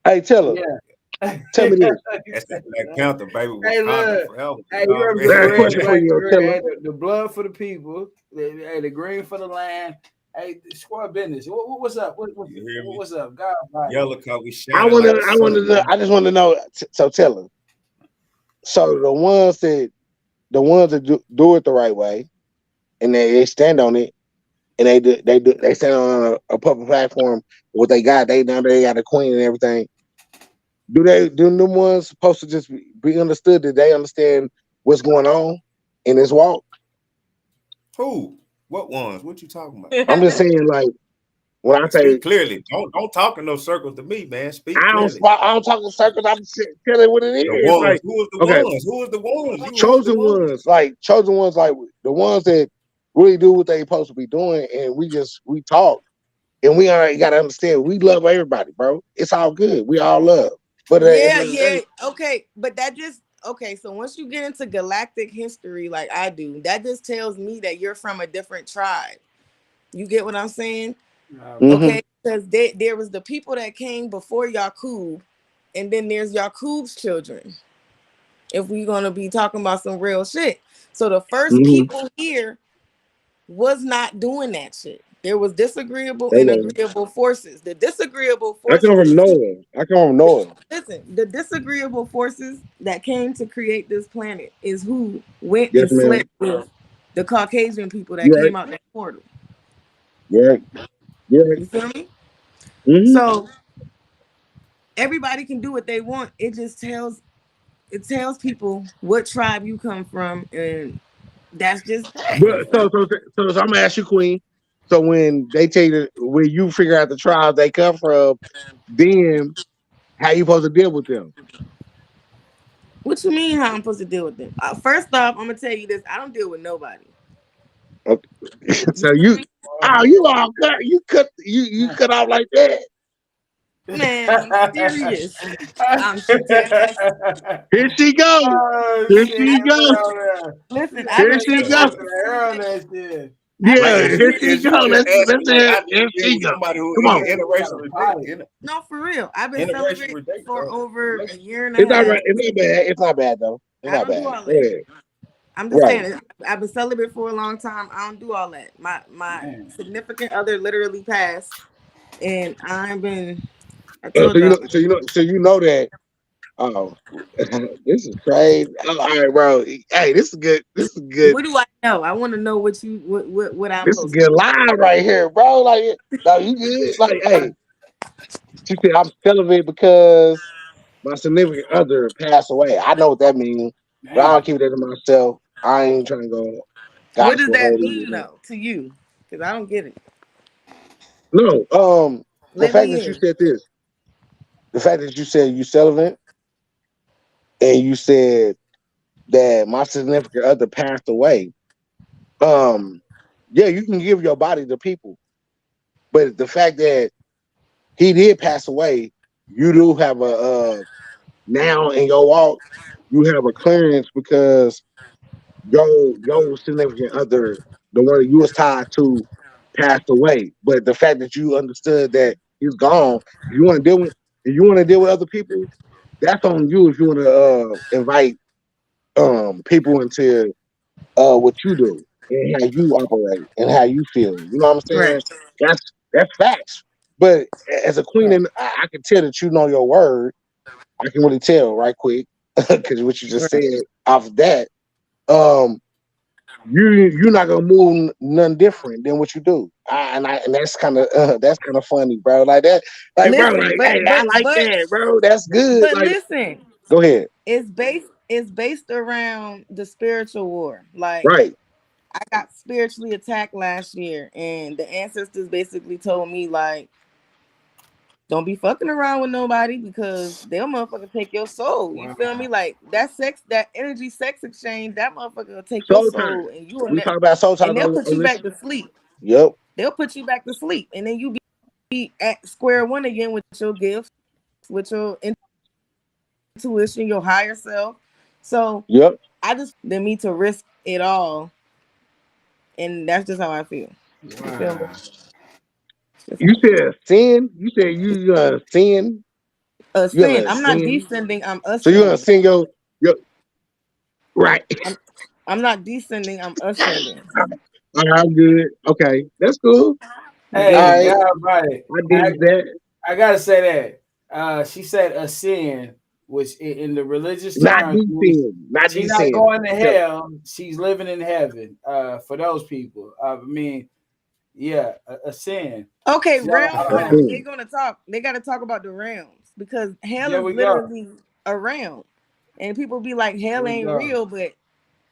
Hey, tell her. Yeah. Tell me this. That's that Black Panther, baby. Hey, Wakanda look. forever. Hey, You you know what represent I Last red, question mean? for black, you, and green. tell her. Hey, the blood for the people. Hey, the green for the land. Hey, squad business. What's up? You hear me? What's up? God, right. Yellow coat, we shining like the sun. I just want to know. So tell her. So the ones that do it the right way, and they stand on it, and they stand on a public platform. What they got, they got a queen and everything. Do them ones supposed to just be understood? Did they understand what's going on in this walk? Who? What ones? What you talking about? I'm just saying, like when I say Speak clearly. Don't talk in no circles to me, man. Speak clearly. I don't talk in circles. I'm telling what it The is. ones. Like Who is the okay, ones? Who is the ones? Who is the chosen ones? ones, like the ones that really do what they supposed to be doing, and we talk, and we already got to understand we love everybody, bro. It's all good. We all love, but at the Yeah, end of the yeah. day, Okay, but that just okay. So once you get into galactic history, like I do, that just tells me that you're from a different tribe. You get what I'm saying? mm-hmm, Okay, because there was the people that came before Yakub, and then there's Yakub's children. If we're gonna be talking about some real shit, so the first mm-hmm, people here was not doing that shit. There was disagreeable they and were. agreeable forces. The disagreeable I come forces, from Noah. I come from Noah. listen, the disagreeable forces that came to create this planet is who went Yes, and ma'am. slept with the Caucasian people that You right. came out that portal. You right. You right. You feel me? Mm-hmm. So everybody can do what they want. It tells people what tribe you come from, and that's just that. But so I'm gonna ask you, Queen. So when they tell you when you figure out the tribe they come from, then how you supposed to deal with them? What you mean? How I'm supposed to deal with them? First off, I'm gonna tell you this: I don't deal with nobody. Okay. You So feel you, me? oh, you all cut, you cut off like that. Man, I'm serious. I'm dead. Here she go. Oh Here shit! she That go. boy on there. Listen, That I've Here boy been she just go. went to celibate. the air on that shit. I've been Like, Yeah, here celibate. she is go. you just Let's asking me say how do here you deal she with go. somebody who Come on. Got a body. No, for real. I've been interracial celibate for over a relationship? year and a It's not half. right. It's not bad. It's not bad though. It's I not don't do bad. all Go that. ahead. I'm just Right. saying. I've been celibate for a long time. I don't do all that. My Man. significant other literally passed, and I've been. I So told you y'all. know. So you know that. Oh, this is crazy. Oh, all right, bro. Hey, this is good. This is good. What do I know? I want to know what I'm This is supposed to good do. live right here, bro. Like, no, you good? Like, hey, she said I'm celibate because my significant other passed away. I know what that means, but I'll Man. keep that to myself. I ain't trying to go What does gospel that holy mean with that. though to you? Because I don't get it. No, the Let fact me that you in. said this, the fact that you said you celibate, and you said that my significant other passed away. Um, yeah, you can give your body to people, but the fact that he did pass away, you do have a now in your walk, you have a clearance because your significant other, the one that you was tied to, passed away. But the fact that you understood that he's gone, you want to deal with. If you want to deal with other people, that's on you. If you want to invite people into what you do and how you operate and how you feel. You know what I'm saying? Right. That's facts. But as a queen, and I can tell that you know your word. I can really tell right quick because what you just said Right. off that. Um, you're not gonna move none different than what you do. And that's kind of funny, bro. Like that, like bro, Listen, like hey, I like but that, bro. That's good. but Like, listen, go ahead. it's based around the spiritual war. Like Right. I got spiritually attacked last year, and the ancestors basically told me like, don't be fucking around with nobody because they'll motherfucker take your soul. You Wow. feel me? Like that sex, that energy sex exchange, that motherfucker will take your Soul time. soul, and you will We talk about soul and time they'll put on you this. back to sleep. Yep. They'll put you back to sleep, and then you be at square one again with your gifts, with your intuition, your higher self. So Yep. I just than me to risk it all, and that's just how I feel. You feel me? Wow. Just You how I feel. said sin. You said you gonna sin. You Ascend. gonna I'm not sin. descending. I'm So you're gonna ascending. sin your right. I'm I'm not descending. I'm ascending. All right, I'm good. Okay, that's cool. You All dig? Hey, right, God, buddy. I dig that. I gotta say that. She said a sin, which in the religious Not terms means descend. Not she's not descend. going to hell. She's living in heaven. For those people, I mean, yeah, a sin. Okay, See, realm. I Oh, don't. Ascend. they're gonna talk. They got to talk about the realms because hell There is we go. literally a realm, and people be like, There hell we ain't go. real. But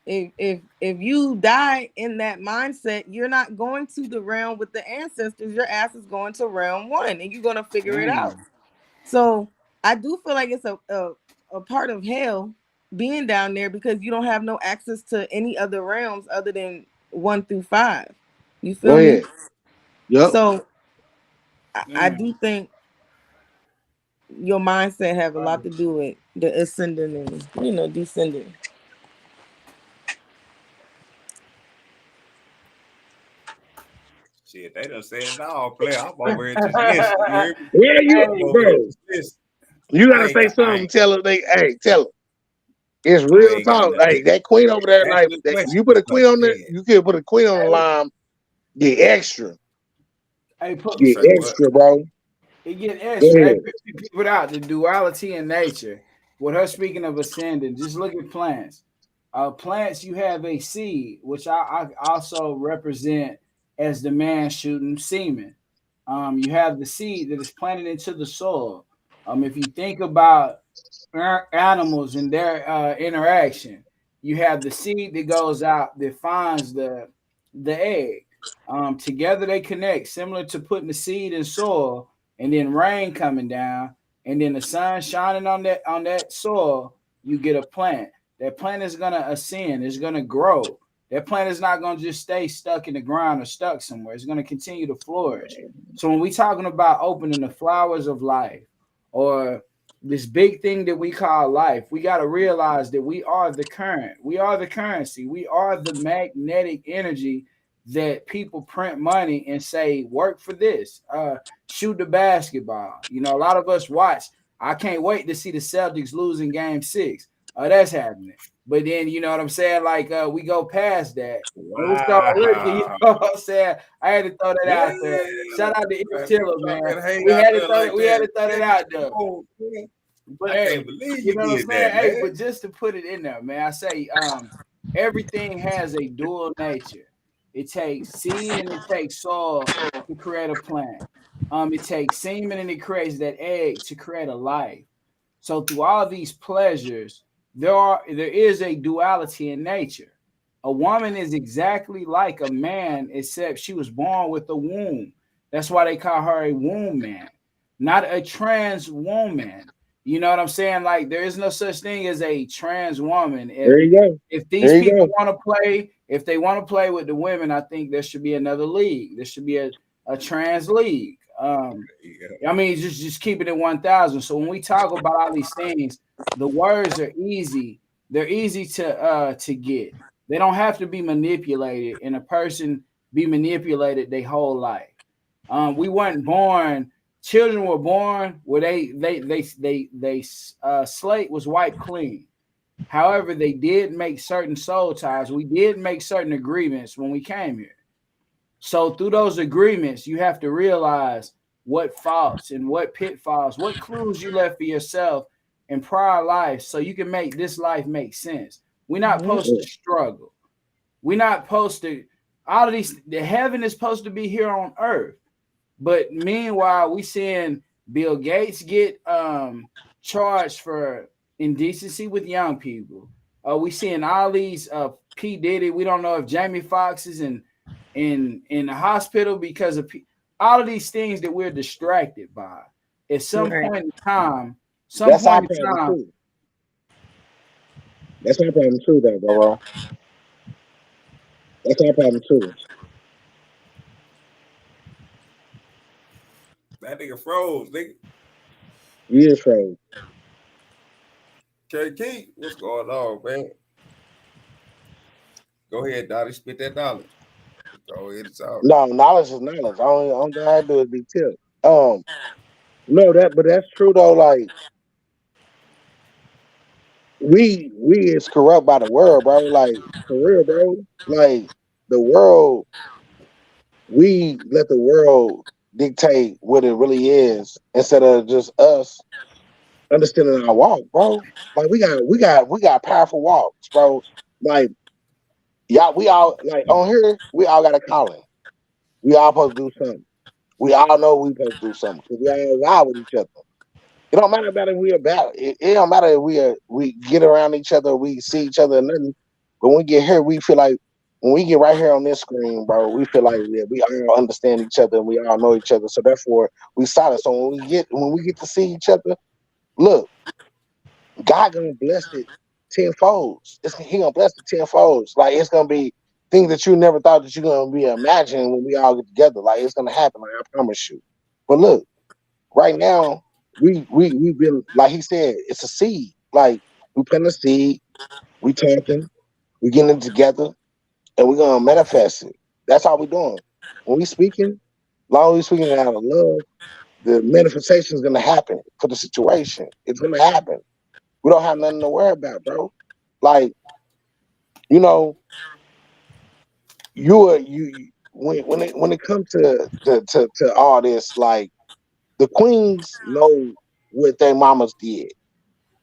if you die in that mindset, you're not going to the realm with the ancestors. Your ass is going to realm one, and you're gonna figure it out. Mm. So I do feel like it's a part of hell being down there because you don't have no access to any other realms other than 1 through 5. You Go feel me? ahead. Yep. So I Mm. do think your mindset have a lot to do with the ascending and descending. Shit, they done said it all, player. I'm over here just listening. You hear me? Yeah, you, Hey, I'm over here bro. just listening. You I gotta ain't say got, I something. ain't, Tell them they. Hey, tell them it's I real ain't got talk. nothing. Like that queen over there. Ask Like me the that, question. you put a Like queen on I the. said, You could put a queen on the hey, line. Get extra. hey, you Get say what? extra, bro. it get Go extra. Hey, ahead. people out the duality in nature. With her speaking of ascending, just look at plants. Plants, you have a seed, which I also represent as the man shooting semen. You have the seed that is planted into the soil. If you think about animals and their interaction, you have the seed that goes out that finds the egg. Together they connect, similar to putting the seed in soil and then rain coming down and then the sun shining on that soil. You get a plant. That plant is gonna ascend. It's gonna grow. That plant is not gonna just stay stuck in the ground or stuck somewhere. It's gonna continue to flourish. So when we talking about opening the flowers of life, or this big thing that we call life, we got to realize that we are the current. We are the currency. We are the magnetic energy that people print money and say, work for this, shoot the basketball. A lot of us watch. I can't wait to see the Celtics losing game 6. That's happening. But then, you know what I'm saying? Like, we go past that. And we start looking, you Wow. know what I'm saying? I had to throw that Damn. out there. Shout out to Ip Man, Tiller, drop man. that hate We out had to there throw like that. We had that. to throw that Man, out there. come on, man. But I can't hey, believe you you know what I'm did saying? that, Hey, man. but just to put it in there, man, I say everything has a dual nature. It takes seed and it takes soil to create a plant. It takes semen and it creates that egg to create a life. So through all of these pleasures, there is a duality in nature. A woman is exactly like a man, except she was born with a womb. That's why they call her a womb man, not a trans woman. You know what I'm saying? Like there is no such thing as a trans woman. There you go. If these There you people go. want to play, if they want to play with the women, I think there should be another league. There should be a trans league. Yeah. I mean, just keeping it 1,000. So when we talk about all these things, the words are easy. They're easy to get. They don't have to be manipulated, and a person be manipulated their whole life. We weren't born children were born where slate was wiped clean. However, they did make certain soul ties. We did make certain agreements when we came here. So through those agreements, you have to realize what faults and what pitfalls, what clues you left for yourself in prior life, so you can make this life make sense. We're not supposed to struggle. We're not supposed to. All of these, the heaven is supposed to be here on earth. But meanwhile, we seeing Bill Gates get charged for indecency with young people. We seeing all these P Diddy. We don't know if Jamie Foxx is in the hospital because of all of these things that we're distracted by. At some Right. point in time, That's our problem too. That's our problem too, though, bro. That's our problem too. That nigga froze, nigga. You is right. KK, what's going on, man? Go ahead, Dottie, spit that knowledge. Go ahead, it's out. No, knowledge is knowledge. Only thing I do is be tipped. No, but that's true though. Like we is corrupt by the world, bro. Like for real, bro. Like the world, we let the world dictate what it really is instead of just us understanding our walk, bro. Like we got powerful walks, bro. Like y'all, we all like on here, we all got a calling. We all supposed to do something. We all know we supposed to do something because we all ride with each other. It don't matter about if we about it don't matter if we get around each other, we see each other or nothing. But when we get here, we feel like when we get right here on this screen, bro, we feel like we all understand each other and we all know each other. So therefore, we solid. So when we get to see each other, look, God gonna bless it tenfold. He gonna bless it tenfold. Like it's gonna be things that you never thought that you're gonna be imagining when we all get together. Like it's gonna happen. Like I promise you. But look, right now we've been like he said, it's a seed. Like we putting a seed, we talking, we getting it together, and we're gonna manifest it. That's all we're doing. When we speaking, long as we speaking out of love, the manifestation is gonna happen for the situation. It's gonna happen. We don't have nothing to worry about, bro. Like, you know, you when it comes to all this, like the queens know what their mamas did.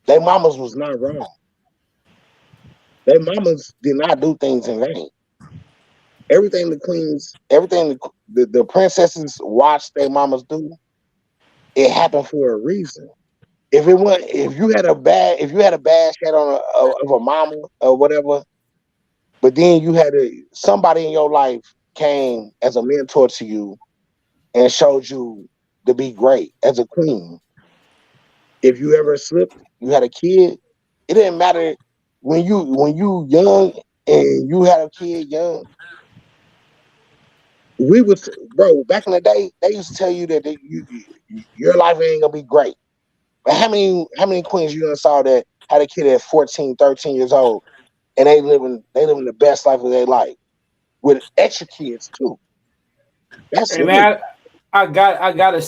Their mamas was not wrong. Their mamas did not do things in vain. Everything the queens, everything the princesses watched their mamas do, it happened for a reason. If you had a bad shit on of a mama or whatever, but then somebody in your life came as a mentor to you and showed you to be great as a queen. If you ever slipped, you had a kid, it didn't matter when you young and you had a kid young. We was bro back in the day. They used to tell you that your life ain't gonna be great. But how many queens you done saw that had a kid at 14, 13 years old and they living the best life of their life with extra kids too. That's Hey life. man, I gotta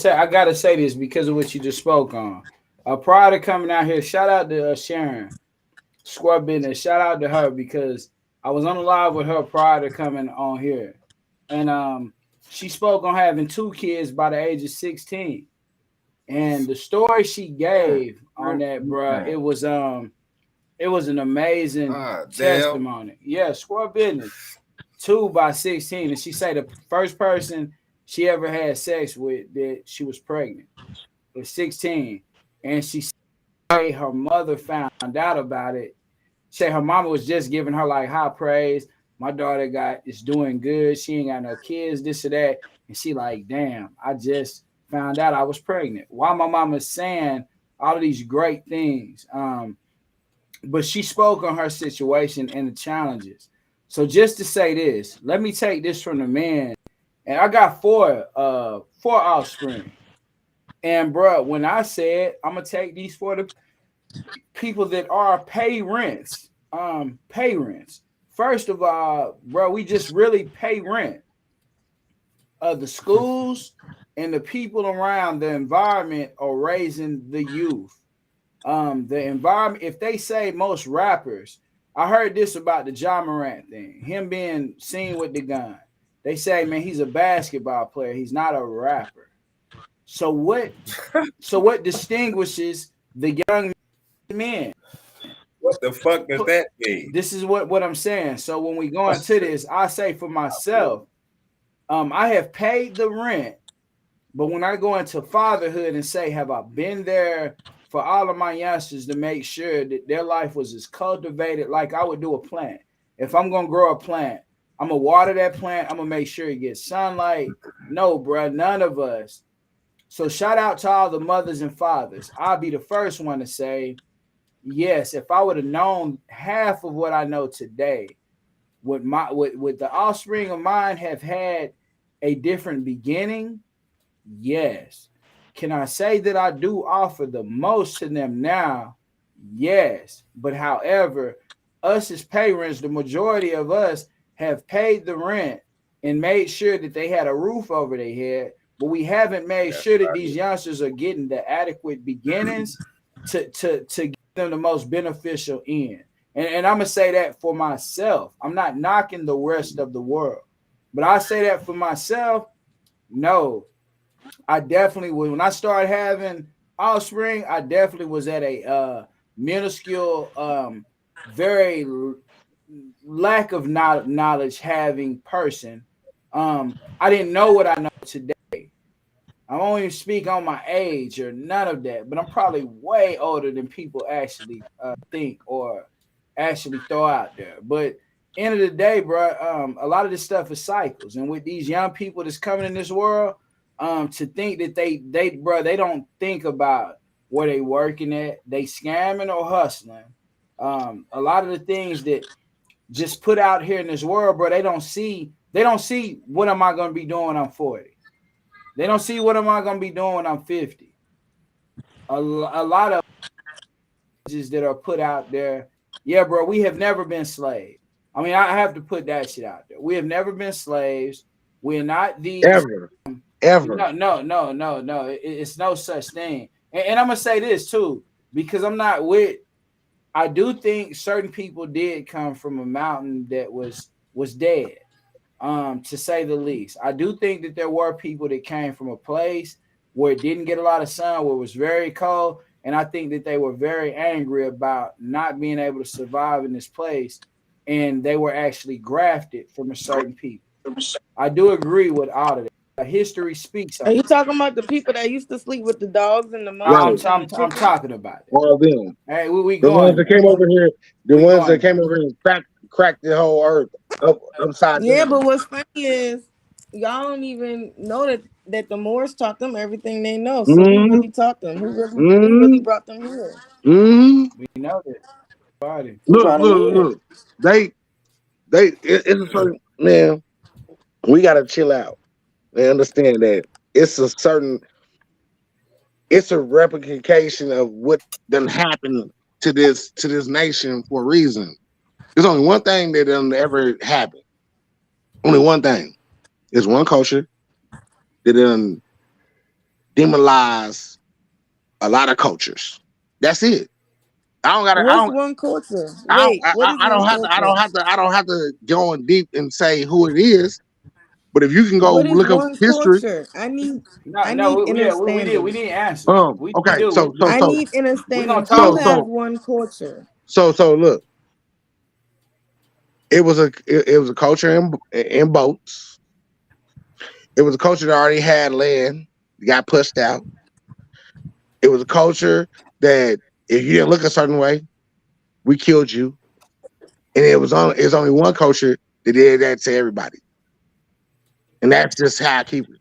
say this because of what you just spoke on. Prior to coming out here, shout out to Sharon Square Business. Shout out to her because I was on the live with her prior to coming on here, and she spoke on having two kids by the age of 16. And the story she gave on that, bruh, it was an amazing Ah, damn. testimony. Yeah, Square Business, two by 16, and she said the first person she ever had sex with that she was pregnant at 16, and she said her mother found out about it. Say her mama was just giving her like high praise. My daughter is doing good. She ain't got no kids, this or that. And she like, damn, I just found out I was pregnant. Why my mama's saying all of these great things. But she spoke on her situation and the challenges. So just to say this, let me take this from the man. And I got four offspring. And bro, when I said I'm gonna take these for the people that are pay rents. First of all, bro, we just really pay rent of the schools and the people around the environment are raising the youth. The environment, if they say most rappers, I heard this about the John Morant thing, him being seen with the gun. They say, man, he's a basketball player. He's not a rapper. So what distinguishes the young men? What the fuck does that mean? This is what I'm saying. So when we go into this, I say for myself, I have paid the rent, but when I go into fatherhood and say, have I been there for all of my youngsters to make sure that their life was as cultivated like I would do a plant? If I'm gonna grow a plant, I'm gonna water that plant. I'm gonna make sure it gets sunlight. No, bro, none of us. So shout out to all the mothers and fathers. I'll be the first one to say, yes, if I would have known half of what I know today, would the offspring of mine have had a different beginning? Yes. Can I say that I do offer the most to them now? Yes. But however, us as parents, the majority of us have paid the rent and made sure that they had a roof over their head, but we haven't made sure that these youngsters are getting the adequate beginnings to give them the most beneficial end. And I'm gonna say that for myself. I'm not knocking the rest of the world, but I say that for myself. No, I definitely was. When I started having offspring, I definitely was at a minuscule, very lack of knowledge having person. I didn't know what I know today. I won't even speak on my age or none of that, but I'm probably way older than people actually think or actually throw out there. But end of the day, bro, a lot of this stuff is cycles, and with these young people that's coming in this world, to think that they don't think about where they working at, they scamming or hustling. A lot of the things that just put out here in this world, bro, they don't see what am I going to be doing when I'm 40. They don't see what am I going to be doing when I'm 50. A lot of that are put out there. Yeah, bro, we have never been slaves. I mean, I have to put that shit out there. We have never been slaves. We're not these. Ever. No. It's no such thing. And I'm gonna say this too, because I'm not with. I do think certain people did come from a mountain that was dead, to say the least. I do think that there were people that came from a place where it didn't get a lot of sun, where it was very cold, and I think that they were very angry about not being able to survive in this place, and they were actually grafted from a certain people. I do agree with all of that. History speaks Are on you it. talking about the people that used to sleep with the dogs and the Right. monkeys and the I'm chickens? talking about it. All them. Hey, we The ones going that there. came over here, We going there. and cracked the whole earth upside Yeah, down. but what's funny is y'all don't even know that the Moors taught them everything they know. So who Mm-hmm. really taught them? Who really Mm-hmm. brought them here? Mm-hmm. We know that. Body. Who brought them here? Look. It's a certain man. We gotta chill out and understand that it's a replication of what done happened to this nation for a reason. There's only one thing that done ever happened. Only one thing. There's one culture that done demolize a lot of cultures. That's it. I don't gotta. What's one culture? Wait, what is I one don't have to. culture? I don't have to go in deep and say who it is. But if you can go What is look up one history, culture? I need No, I no, need we understanding. need answers. We okay, do. I need We gonna understanding. talk Who so has about so one culture? so look, it was a culture in boats. It was a culture that already had land, got pushed out. It was a culture that if you didn't look a certain way, we killed you. And it was only one culture that did that to everybody. And that's just how I keep it.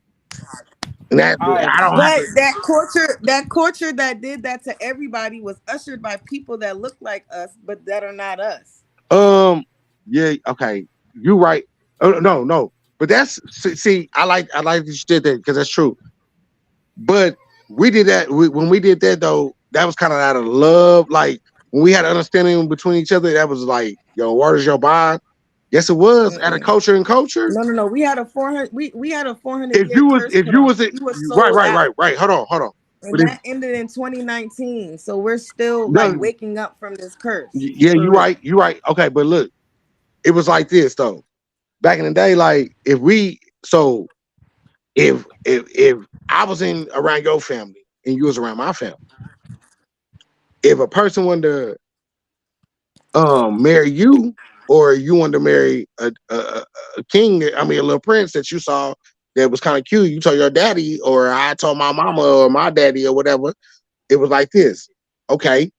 And that all right. I don't have But to that culture that did that to everybody was ushered by people that look like us, but that are not us. yeah, okay. You right. Oh no. But that's see, I like that you did that because that's true. But we did that when we did that though, that was kind of out of love. Like when we had understanding between each other, that was like, yo, where is your bond? Yes, it was at a culture and culture. No. We had a 400. We had a 400 If year you was, curse if put you on. was, it, We was right, sold right, right, out, right. Hold on. and But if that ended in 2019. So we're still like no, waking up from this curse. yeah, For you're real. right, you're right. Okay, but look, it was like this though. Back in the day, like if I was in around your family and you was around my family, if a person wanted to marry you, or you wanted to marry a king, I mean a little prince that you saw that was kind of cute, you told your daddy, or I told my mama or my daddy or whatever, it was like this. Okay,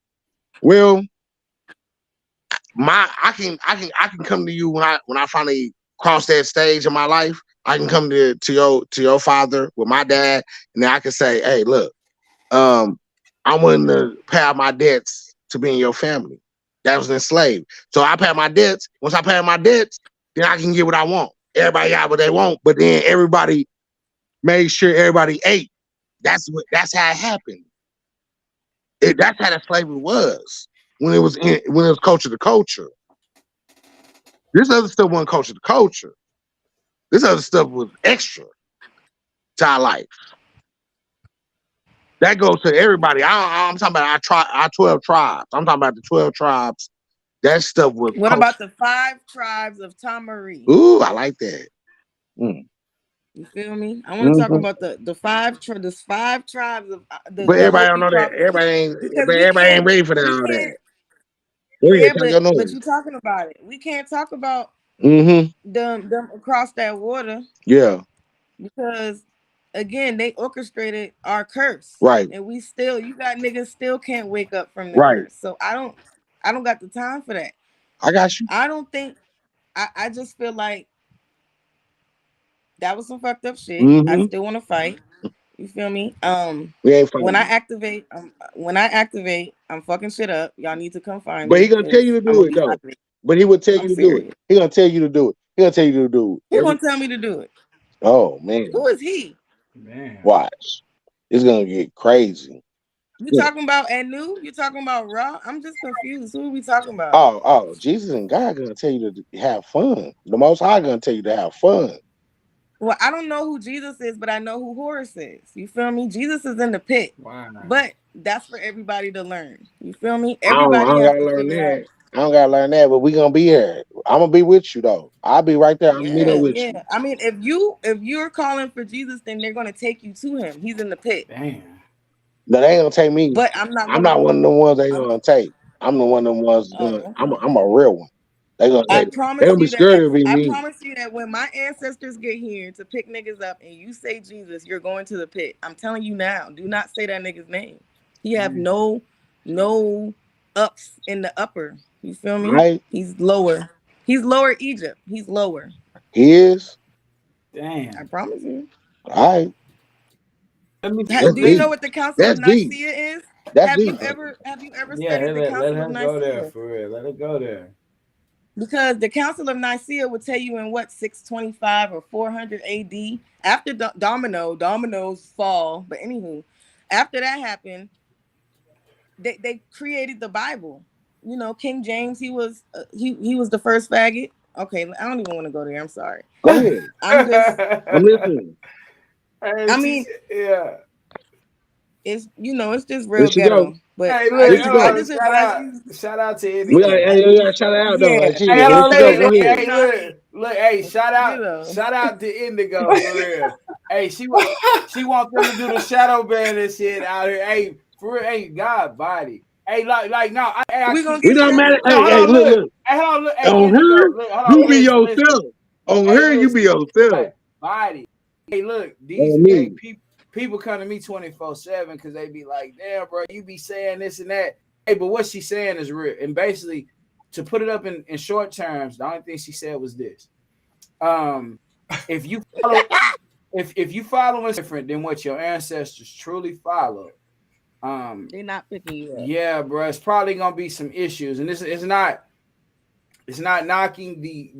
well, I can come to you when I finally cross that stage in my life. I can come to your father with my dad, and then I can say, hey, look, I'm willing to pay out my debts to be in your family that was enslaved. So I pay my debts. Once I pay my debts, then I can get what I want. Everybody got what they want, but then everybody made sure everybody ate. That's how it happened. That's how that slavery was when it was culture to culture. This other stuff wasn't culture to culture. This other stuff was extra to our life. That goes to everybody. I'm talking about our 12 tribes. I'm talking about the 12 tribes. That stuff was What culture. about the 5 tribes of Tamari? Ooh, I like that. Mm. You feel me? I want to talk Mm-hmm. about the 5 tribes of But the everybody don't Hopi know that. prophecy, because Everybody ain't ready for that, all that. Go ahead, yeah, talk your but noise. you talking about it. We can't talk about Mm-hmm. them across that water, Yeah. because again they orchestrated our curse, Right. and you got niggas still can't wake up from the Right. curse. So I don't got the time for that. I got you. I don't think I just feel like that was some fucked up shit. I Mm-hmm. still want to fight. You feel me? We ain't When I fighting. activate, I'm fucking shit up. Y'all need to come find But he me, gonna tell because you to I'm do gonna it be though. out of it. But he would tell I'm you to do it. serious. He gonna tell you to do it. He gonna tell you to do Who it. gonna tell me to do it? Oh man. Who is he? Man. Watch. It's gonna get crazy. You Yeah. talking about Anu? You talking about Raw? I'm just confused. Who are we talking about? Jesus and God gonna tell you to have fun. The Most High gonna tell you to have fun. Well, I don't know who Jesus is, but I know who Horus is. You feel me? Jesus is in the pit, Wow. but that's for everybody to learn. You feel me? I Everybody don't has gotta to learn figure out. that. I don't gotta learn that, but we gonna be here. I'm gonna be with you though. I'll be right there. I'm gonna meet up Yeah, with you. yeah. I mean, if you're calling for Jesus, then they're gonna take you to him. He's in the pit, Damn. But they ain't gonna take me. but I'm not I'm gonna. not one of the ones they I'm. gonna take. I'm the one of them ones Oh, gonna okay. I'm a real one. They gonna I take they promise gonna be you that. scared to be I me. promise you that when my ancestors get here to pick niggas up and you say Jesus, you're going to the pit. I'm telling you now. Do not say that nigga's name. He have Man. no ups in the upper. You feel me? Right? He's lower. He's lower Egypt. He's lower. He is. I Damn. promise you. All right. Let me That's Do you let, know deep. what the Council of That's deep. Nicaea is? That's Have you deep. ever yeah, studied the let Council of her go there Nicaea? for real. Let her go there. Because the Council of Nicaea would tell you in what 625 or 400 AD, after Domino's fall. But anywho, after that happened, they created the Bible. You know, King James, he was the first faggot. Okay, I don't even want to go there. I'm sorry. Go ahead. I'm just. I'm listening. Hey, I mean, yeah. it's just There real she go. ghetto. But Hey, I There look, she just I go. just advise you. shout out to We got Indigo. hey, yeah, shout her out though. Yeah, Hey, I There just hello, she say go. look, that Go they ahead. hey, not, look, hey, you know. shout out to Indigo for real. Hey, she wants them to do the shadow band and shit out here. Hey, for real, hey, God body. Hey, like no, I We gonna keep We get don't shadow. matter. no, Hey, hold hey, on, look. hey, hold on, look, hey, On Indigo, her, look, hold on, you be listen. yourself. On Hey, her, you be listen, yourself. hey, body. Hey, look, On me. people come to me 24/7 because they be like, damn, bro, you be saying this and that. Hey, but what she's saying is real. And basically, to put it up in short terms, the only thing she said was this. If you follow if you follow different than what your ancestors truly followed, They're not picking you up. yeah, bro, it's probably gonna be some issues. And this it's not knocking the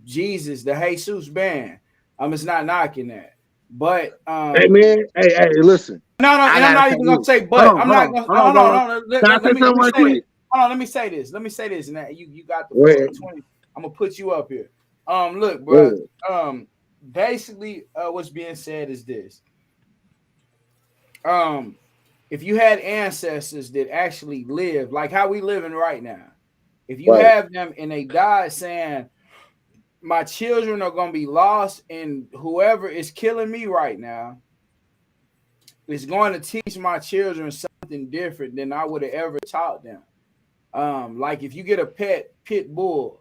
Jesus, the Jesus band. It's not knocking that. But Hey man, hey, listen. no, I and I'm gotta not say even gonna this. say but. Hold I'm on, not gonna hold on. no, Can I say let something me right say this. quick? Hold on, let me say this. Let me say this. And that you got the Go floor. ahead. I'm gonna put you up here. Look, bro. Yeah. Basically, what's being said is this. Um, if you had ancestors that actually lived like how we living right now, if you Right. have them and they died saying my children are gonna be lost, and whoever is killing me right now is going to teach my children something different than I would have ever taught them. Like if you get a pit bull,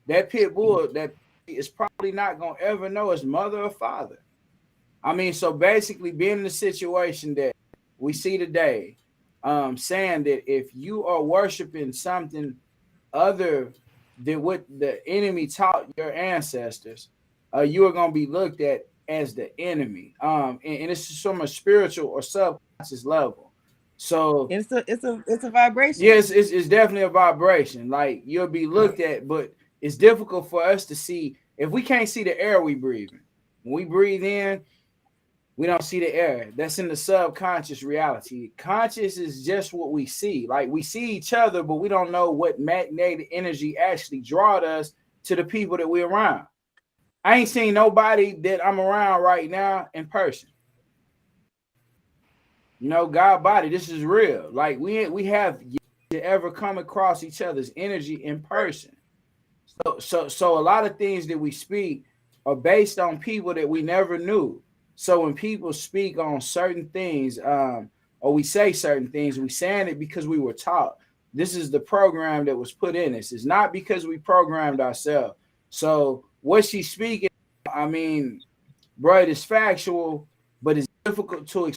that pit bull that is probably not gonna ever know his mother or father. I mean, so basically being in the situation that we see today, saying that if you are worshiping something other than what the enemy taught your ancestors, you are going to be looked at as the enemy. And it's just from a spiritual or subconscious level. So It's a vibration. yes, it's definitely a vibration. Like you'll be looked at, but it's difficult for us to see if we can't see the air we breathe in. When we breathe in, we don't see the air. That's in the subconscious reality. Conscious is just what we see. Like we see each other, but we don't know what magnetic energy actually drawed us to the people that we're around. I ain't seen nobody that I'm around right now in person. You know, God body, this is real. Like we have yet to ever come across each other's energy in person. So a lot of things that we speak are based on people that we never knew. So when people speak on certain things, or we say certain things, we saying it because we were taught. This is the program that was put in us. It's not because we programmed ourselves. So what she's speaking, I mean, bro, it is factual, but it's difficult to explain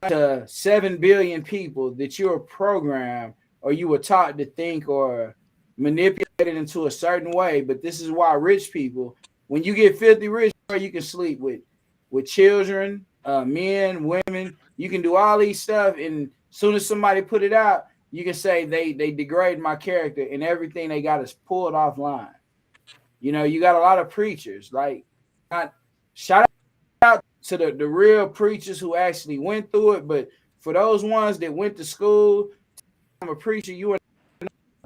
to 7 billion people that you're programmed or you were taught to think or manipulated into a certain way. But this is why rich people, when you get filthy rich, you can sleep with children, men, women. You can do all these stuff, and as soon as somebody put it out, you can say they degrade my character, and everything they got is pulled offline. You know, you got a lot of preachers like not shout out to the real preachers who actually went through it, but for those ones that went to school, I'm a preacher, you are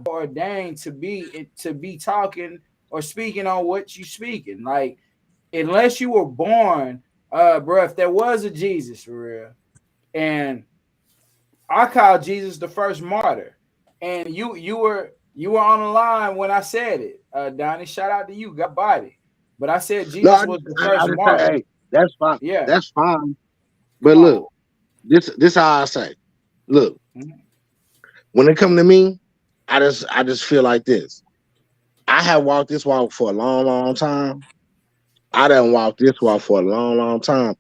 ordained to be talking or speaking on what you speaking. Like unless you were born, bro, if there was a Jesus for real, and I call Jesus the first martyr, and you were on the line when I said it, Donnie. Shout out to you, God body. But I said No, Jesus was the I first just say, martyr. hey, that's fine. Yeah, That's fine. come But on. look, this how I say. Look, Mhm. when it come to me, I just feel like this. I have walked this walk for a long, long time. I done walked this walk for a long, long time.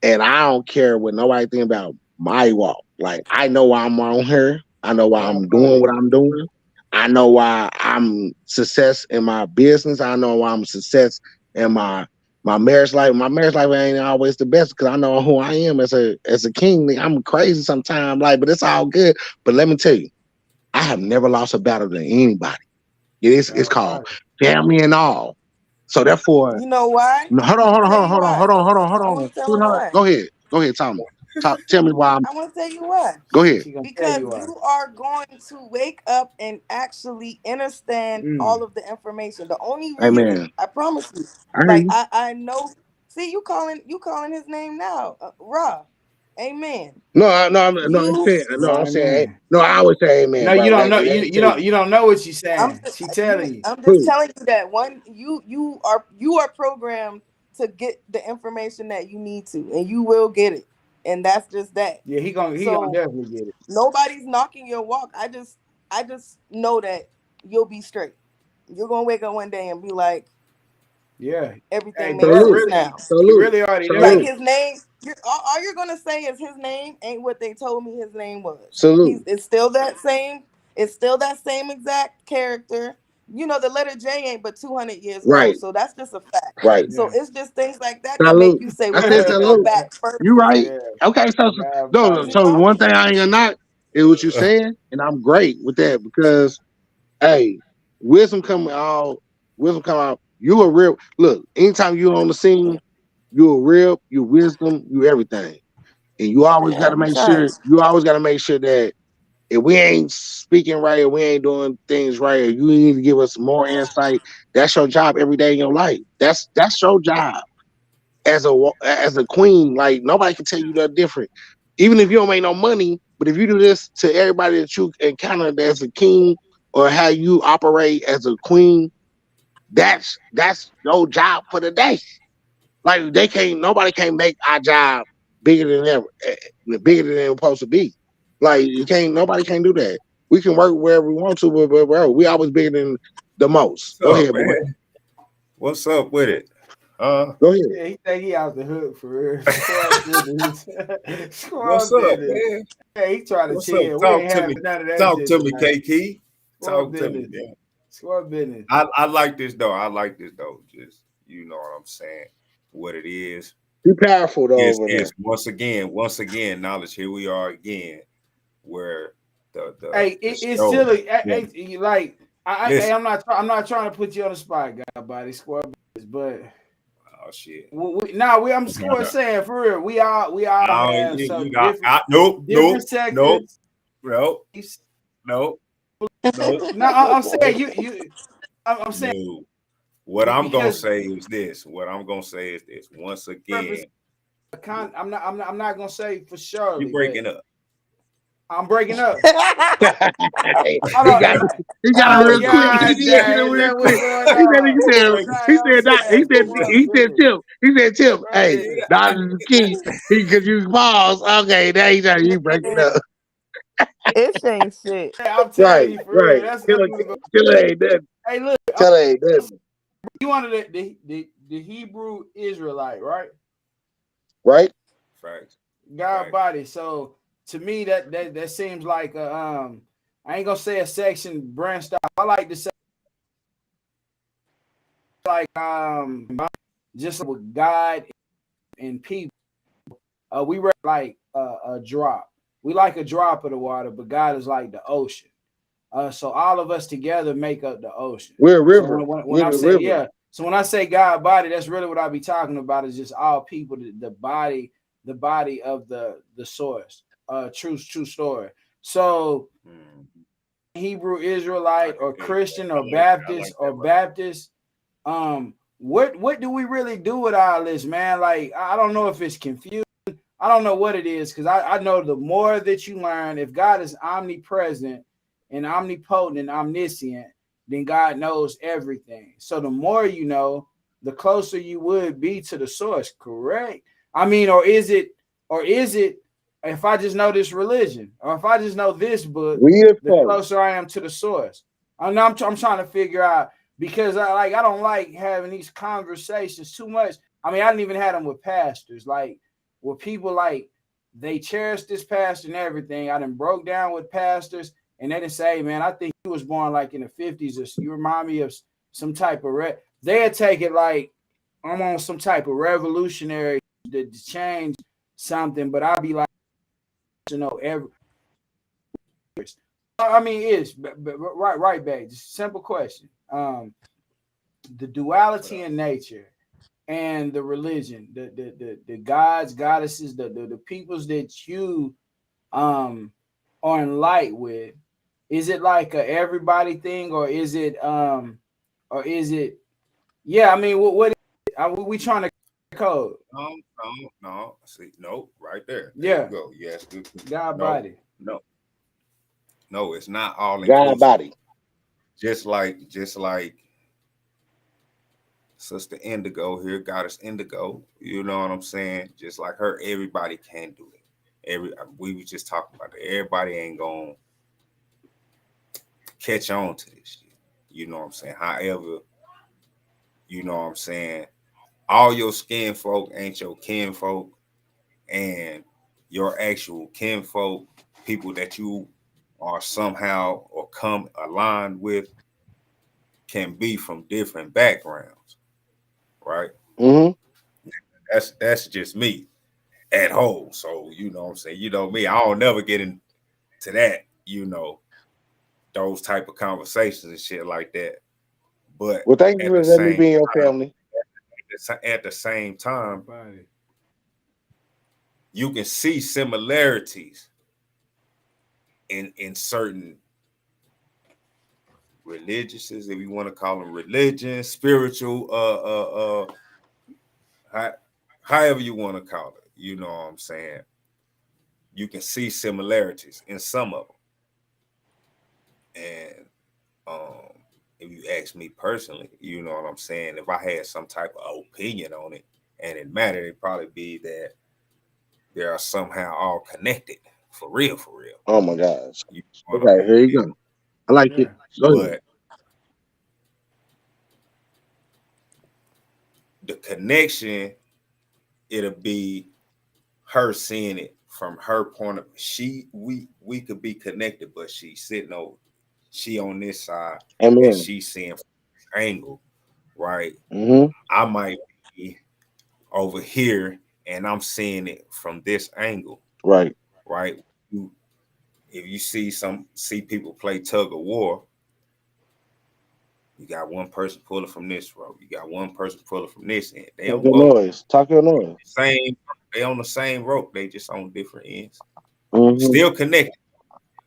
And I don't care what nobody think about my walk. Like I know why I'm on here. I know why All I'm doing praise. what I'm doing. I know why I'm success in my business. I know why I'm success in my marriage life. My marriage life ain't always the best because I know who I am as a king. I'm crazy sometimes, like, but it's all good. But let me tell you, I have never lost a battle to anybody. It's All called right. family and all. So therefore, You know why? no, hold I'm on, gonna hold on, tell hold on, you hold on, why. hold on, hold on, hold I on, want to tell him sweetheart. why. Go ahead, Tommy. Tell me why. I want to tell you why. Go ahead. She gonna tell Because you why. you are going to wake up and actually understand Mm. all of the information. The only reason, Amen. I promise you, I hear like you. I know. See, you calling his name now, Ra. Amen. No, I'm You, saying, no, I'm Right, saying, man. no, I always say amen, No, you bro. don't know. Let You me you tell you, don't you don't know what she's I'm saying. just, She you. telling you. I'm just who? telling you that one. You are programmed to get the information that you need to, and you will get it, and that's just that. Yeah, he gonna So definitely get it. nobody's knocking your walk. I just know that you'll be straight. You're gonna wake up one day and be like, Yeah. Hey, everything bro, makes sense Salute, now. he salute, really already Like there. salute, his name, all you're gonna say is his name ain't what they told me his name was. salute. It's still that same. It's still that same exact character. The letter J ain't but 200 years old, Right, so that's just a fact. right. So Yeah. it's just things like that make Salute. you say, I well, let said me go salute. back You further. right. Yeah. Okay, God no, body. You so know? one thing I ain't gonna knock is what you saying, and I'm great with that because hey, wisdom come out, wisdom come out. You a real look, anytime you on the scene, you a real, you wisdom, you everything. And you always Yeah, gotta I'm make trying. sure, you always gotta make sure that If we ain't speaking right, or we ain't doing things right, or you need to give us more insight, that's your job every day in your life. That's your job as a queen. Like nobody can tell you that different. Even if you don't make no money, but if you do this to everybody that you encounter as a king or how you operate as a queen, that's your job for the day. Like nobody can make our job bigger than them, bigger than it's supposed to be. Like nobody can do that. We can work wherever we want to, but bro, we always bigger than the most. What's Go up, ahead, boy. man? What's up with it? Go ahead. Yeah, he think he out the hook for real. Squad business. What's Squad up, business. man? Yeah, he trying to What's up? chill. We Talk ain't to me. having none of that Talk shit to me, tonight. KK. Squad Talk to me, business. man. Squad business. I like this though. I like this though. Just you know what I'm saying. What it is Be powerful though is over there. once again, knowledge. Here we are again, where Hey, the it's show. still Yeah. like Listen. I'm not trying to put you on the spot, guy, body squad business, but Oh shit. I'm just saying for real. We all No, have you some got different nope, sectors. no, no, no, No, I'm saying I'm saying no. What I'm gonna because say is this. What I'm gonna say is this. Once again, I'm not gonna say for you surely, but breaking up. I'm breaking up. I he don't. got he got it Oh real quick. God, He got it dang, is real that what's quick. going He said on? he said Break, he Nah, I'm said that saying he said Tim. He said Tim, hey, business. that is the key. He could use pause. Okay, now you breaking up. It ain't shit. I'm Right, telling you for real. right. That's Killer what's going. ain't nothing. Hey, look, Killer ain't nothing. you wanted the Hebrew Israelite, right? Right? Facts. God Facts. body. So to me, that seems like I ain't gonna say a section branched out. I like to say like just with God and people. We read like a drop. We like a drop of the water, but God is like the ocean. So all of us together make up the ocean. We're a So river. when We're I'm the saying river. so when I say God body, that's really what I be talking about. Is just all people, the body of the source. True story. So Hebrew I Israelite can or dig that. Christian I or like that. I like Baptist that or right there. Baptist, what do we really do with all this, man? Like I don't know if it's confused. I don't know what it is because I know the more that you learn, if God is omnipresent and omnipotent and omniscient, then God knows everything. So the more you know, the closer you would be to the source, correct? I mean, or is it if I just know this religion, or if I just know this book, We the the first. closer I am to the source. I'm trying to figure out because I don't like having these conversations too much. I mean, I didn't even have them with pastors, like where people like they cherish this pastor and everything. I done broke down with pastors and they didn't say, hey, man, I think he was born like in the 50s or you remind me of some type of they'd take it like I'm on some type of revolutionary to change something, but I'll be like, every I mean, but right back. Just simple question. The duality in nature and the religion, the gods, goddesses, the peoples that you are in light with, is it like a everybody thing or is it yeah, I mean what are we trying to code? No. See, no, right there. There you Yeah, go. Yes. God No, body. no, it's not all God inclusive. body. Just like Sister Indigo here, Goddess Indigo. You know what I'm saying? Just like her, everybody can do it. We was just talking about it. Everybody ain't gonna catch on to this shit. You know what I'm saying? However, you know what I'm saying? All your skin folk ain't your kin folk, and your actual kin folk, people that you are somehow or come aligned with, can be from different backgrounds, right? Mm-hmm. That's just me at home. So you know what I'm saying? You know me, I don't never get into that, those type of conversations and shit like that. But Well, thank you at for the letting me same be in your time, family. God body. you can see similarities in certain religious, if you want to call them religion, spiritual, however you want to call it, you know what I'm saying? You can see similarities in some of them. And if you ask me personally, you know what I'm saying, if I had some type of opinion on it and it mattered, it'd probably be that they are somehow all connected for real, for real. Oh my gosh. You know what Okay, I here you mean? go. I like it. Yeah. Go ahead. But the connection, it'll be her seeing it from her point of we could be connected, but she's sitting over, she on this side and Amen. she's seeing from this angle, right? Mm-hmm. I might be over here and I'm seeing it from this angle, Right. right? If you see people play tug of war, you got one person pulling from this rope, you got one person pulling from this end. They Talk on your both noise. Talk your noise. same, they on the same rope, they just on different ends. Mm-hmm. Still connected.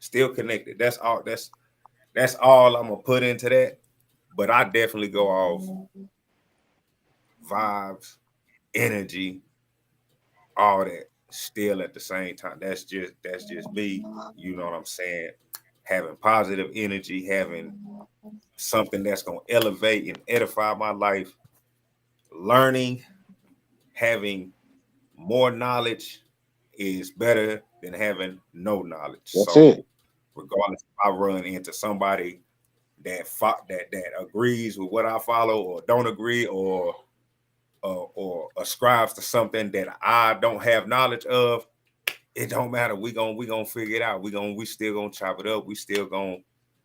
Still connected. That's all I'm gonna put into that. But I definitely go off vibes, energy, all that still at the same time. That's just me. You know what I'm saying? Having positive energy, having something that's gonna elevate and edify my life, learning, having more knowledge is better than having no knowledge. That's it. So regardless if I run into somebody that agrees with what I follow or don't agree or ascribes to something that I don't have knowledge of, it don't matter. We gonna figure it out. We still gonna chop it up. We still gonna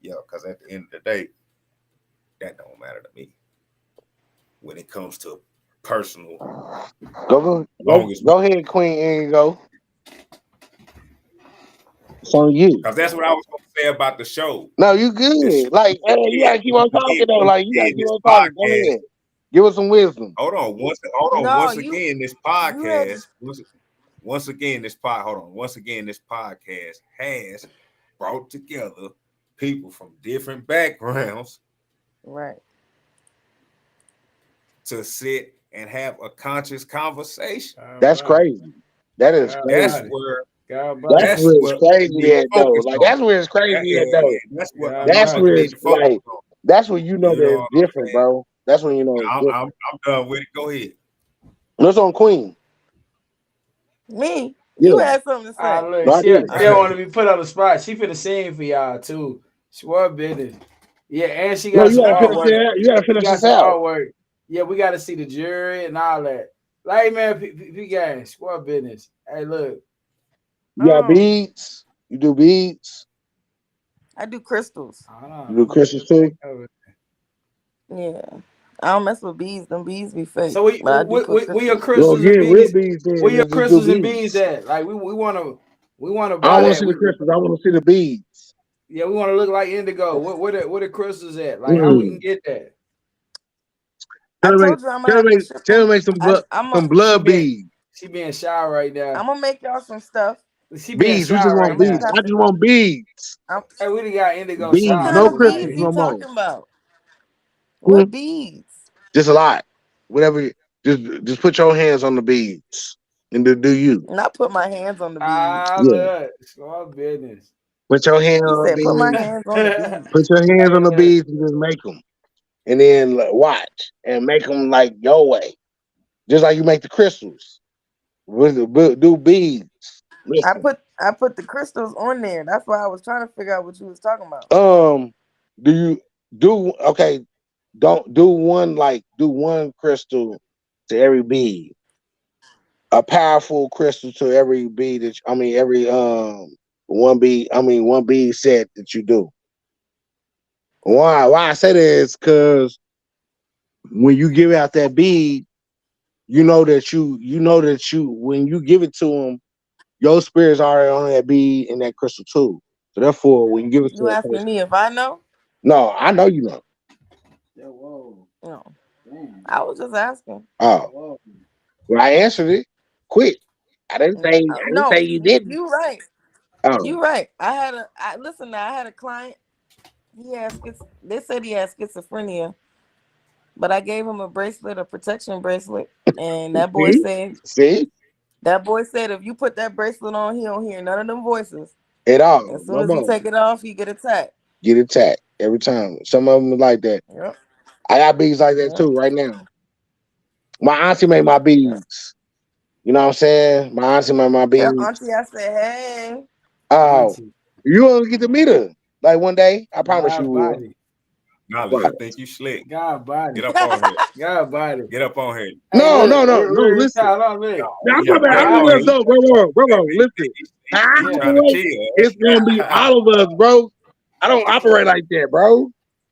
because at the end of the day, that don't matter to me when it comes to personal. Long as we, Go ahead, Queen. Here you go. It's on you. because that's what I was gonna say about the show. No, you The show good. Like, hey, you gotta keep on talking though. when Like, you we gotta did keep this on talking. Go podcast. ahead. Give us some wisdom. Hold on, No, once again, this podcast. you Once again, this podcast has brought together people from different backgrounds right. to sit and have a conscious conversation. That's crazy. That is That's crazy. where That's that's where it's what we crazy need to at though. focus Like, on. that's where it's crazy at though. That's what That's motherfuckers where need it's to focus like. on. That's when you know You that know it's what I'm different, saying? bro. That's when you know it's different. I'm done with it. Go ahead. What's on Queen? Me, Yeah. you had something to say. Look, No, I she didn't. don't want to be put on the spot. She finna sing for y'all too. She what business? Yeah, and she No, got you some gotta finish artwork. it. You gotta She finish got this some out. artwork. Yeah, we got to see the jury and all that. Like, man, P gang, what business? Hey, look. You got beads. You do beads. I do crystals. You do crystals too. Yeah. I don't mess with bees. Them bees be fake. So but I do put we your crystals. You don't crystals and get real bees. beads then. Where your Just do crystals and bees beads. at? Like we want to I buy don't want to that. see the crystals. I want to see the beads. Yeah, we want to look like indigo. Where the crystals at? Like how we can get that? I told you I'm gonna have to ship Tell them. me some blood beads. She being shy right now. I'm gonna make y'all some stuff. She being Beads. We shy just right want beads. now. I just want beads. Hey, we done got indigo Beads. What shy. kind No of bees Like, crystals you no more. talking about? What bees? Just a lot. Whatever. Just put your hands on the beads and do you. Not put my hands on the bees. Yeah. look, small business. Put your hands He on the said, "Put my beads. hands on the bees." Put your hands on the Look. beads and just make them. And then watch and make them like your way. Just like you make the crystals. Do beads. Listen. I put the crystals on there. That's why I was trying to figure out what you was talking about. Do you do okay? Don't do one crystal to every bead. A powerful crystal to every bead every one bead set that you do. Why I say that is because when you give out that bead, you know that you when you give it to them, your spirit's already on that bead and that crystal too. So therefore, when you give it to You a asking person, me if I know? no, I know you know. Whoa. No. I was just asking. Oh, well, I answered it quick. I didn't say No, you didn't. you right. Oh, You right. Listen now, I had a client. They said he had schizophrenia, but I gave him a bracelet, a protection bracelet, and see, see, that boy said if you put that bracelet on, he don't hear none of them voices. at all, As soon no as he more. take it off, he get attacked. Get attacked every time. Some of them are like that. Yep. I got beads like that Yep. too right now. My auntie made my Yep. beads. You know what I'm saying? My auntie made my Tell beads. Auntie I said, hey. Oh, Auntie, you will get to meet her like one day. I promise you God will. body, Knowledge, Right. you think you slick. God body, Get up on here. God body. Get up on here. Hey, No, no, look, no, no. real Listen. talk, no, look. Now, Yeah, my get bad. up I'm on gonna here. no, bro. Listen. How I He Yeah, trying to operate, chill. it's gonna be all of us, bro. I don't operate like that, bro.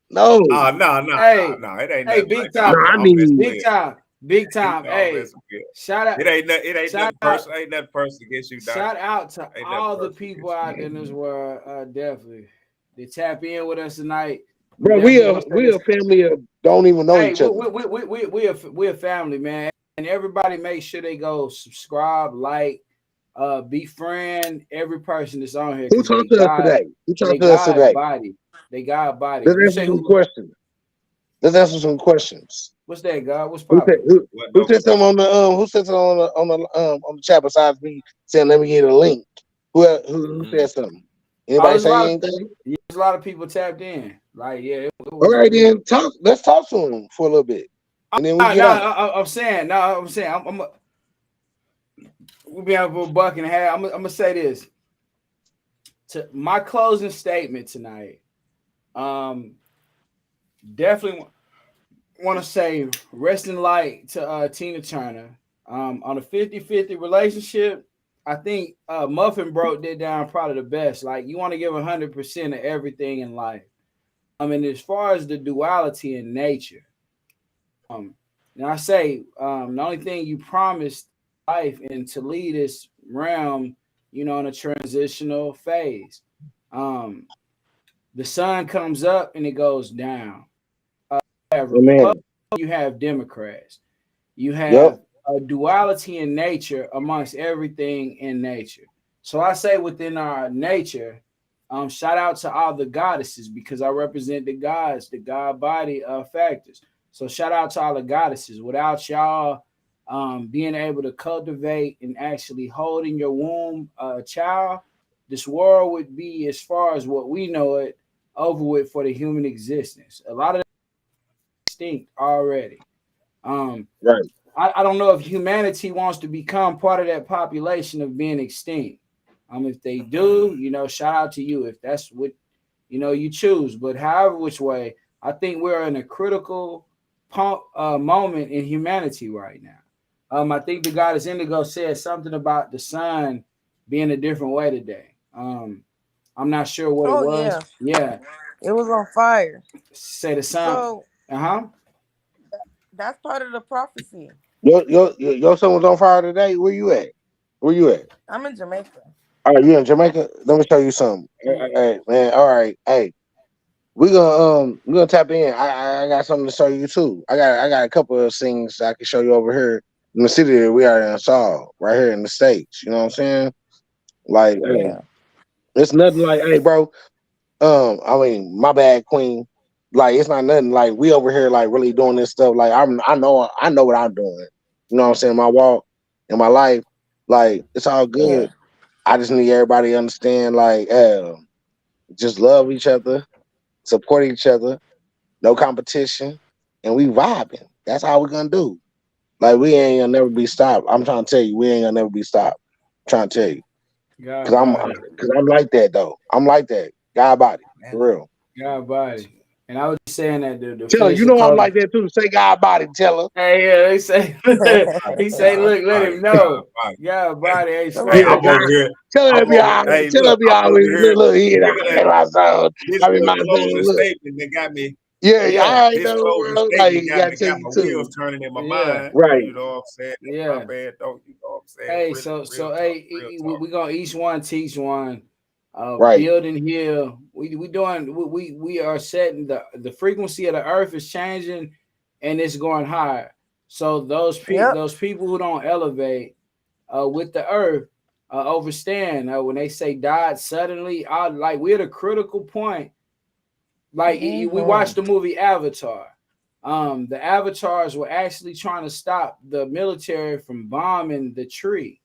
No. hey, No. It ain't hey, nothing big like that. No, time, I I'm messing mean, big with it. time, big You time. know I'm Hey, messing with it. shout out, It ain't shout nothing out, personal. Ain't nothing personal against you, Doc. shout out to Ain't nothing all the personal people against out there in this world. Definitely, they tap in with us tonight. We bro, definitely want to say we this. a family of don't even know Hey, each other. we a family, man, and everybody make sure they go subscribe, like, befriend every person that's on here Who because talked to us today? Who they talked to us God today? body, they God body. Let's You answer say some who? questions. Let's answer some questions. What's that, God? What's Who said popping? What who though? said something on the who said something on the chat besides me saying let me get a link? Who said something? Oh, Anybody say anything? there's a lot of people tapped in. Like, yeah, All right, then talk. Let's talk to him for a little bit, and then we no, get no, out. I'm saying, we'll be out for a buck and a half. I'm gonna say this to my closing statement tonight. Um, definitely want to say rest in light to Tina Turner. On a 50-50 relationship, I think Muffin broke that down probably the best. Like, you want to give 100% of everything in life. I mean, as far as the duality in nature, and I say the only thing you promised life and to lead this realm, in a transitional phase. Um, the sun comes up and it goes down. You have Amen. Republicans, you have Democrats. You Yep. have a duality in nature amongst everything in nature. So I say within our nature, shout out to all the goddesses because I represent the gods, the God body factors. So shout out to all the goddesses. Without y'all being able to cultivate and actually hold in your womb a child, this world would be, as far as what we know it, over with for the human existence. A lot of them extinct already. Um, Right. I don't know if humanity wants to become part of that population of being extinct. If they do, shout out to you if that's what you choose. But however which way, I think we're in a critical moment in humanity right now. I think the goddess Indigo said something about the sun being a different way today. I'm not sure what it Oh was. yeah. Yeah, It was on fire. say the sun. So Uh-huh. that's part of the prophecy. Your son was on fire today. Where you at? Where you at? I'm in Jamaica. All right, you in Jamaica? Let me show you something. All Yeah. right, man. All right, hey, we gonna tap in. I got something to show you too. I got a couple of things I can show you over here in the city that we are in Saul, right here in the States. You know what I'm saying? Like, hey, Yeah. it's nothing like, hey, bro. I mean, my bad, Queen. Like, it's not nothing like we over here like really doing this stuff. Like, I know what I'm doing. You know what I'm saying? My walk in my life, like, it's all Yeah. good. I just need everybody to understand, like, just love each other, support each other, no competition, and we vibing. That's how we're gonna do. Like, we ain't gonna never be stopped. I'm trying to tell you, we ain't gonna never be stopped. I'm trying to tell you, cause God I'm body. cause I'm like that though. I'm like that. God body, Man, for real. God body. And I was just saying that to Tell her, finish you the know I'm close. like that too. Say God body, tell her. Hey, yeah, they say he say, God, look, let body, him God, know. body. God body ain't So Yeah, straight. look, I'm over here. tell her I'm if you over. always, Hey, tell her look, if you I'm over always here look here. giving I a my son. this I mean little my son. closing Look, statement that got me. yeah, Yeah, I This know, closing bro. Like statement you gotta take got you my too. wheels turning in my yeah, mind. Right. You know what I'm saying? That's my yeah. bad, though. You know what I'm saying? Hey, Really, real so talk, hey, real we talk. we gonna each one teach one. Right. Build and heal. We doing we are setting the frequency of the earth is changing, and it's going higher. So yep. those people who don't elevate with the earth, overstand when they say died suddenly. Like we're at a critical point. Like we watched the movie Avatar. The avatars were actually trying to stop the military from bombing the tree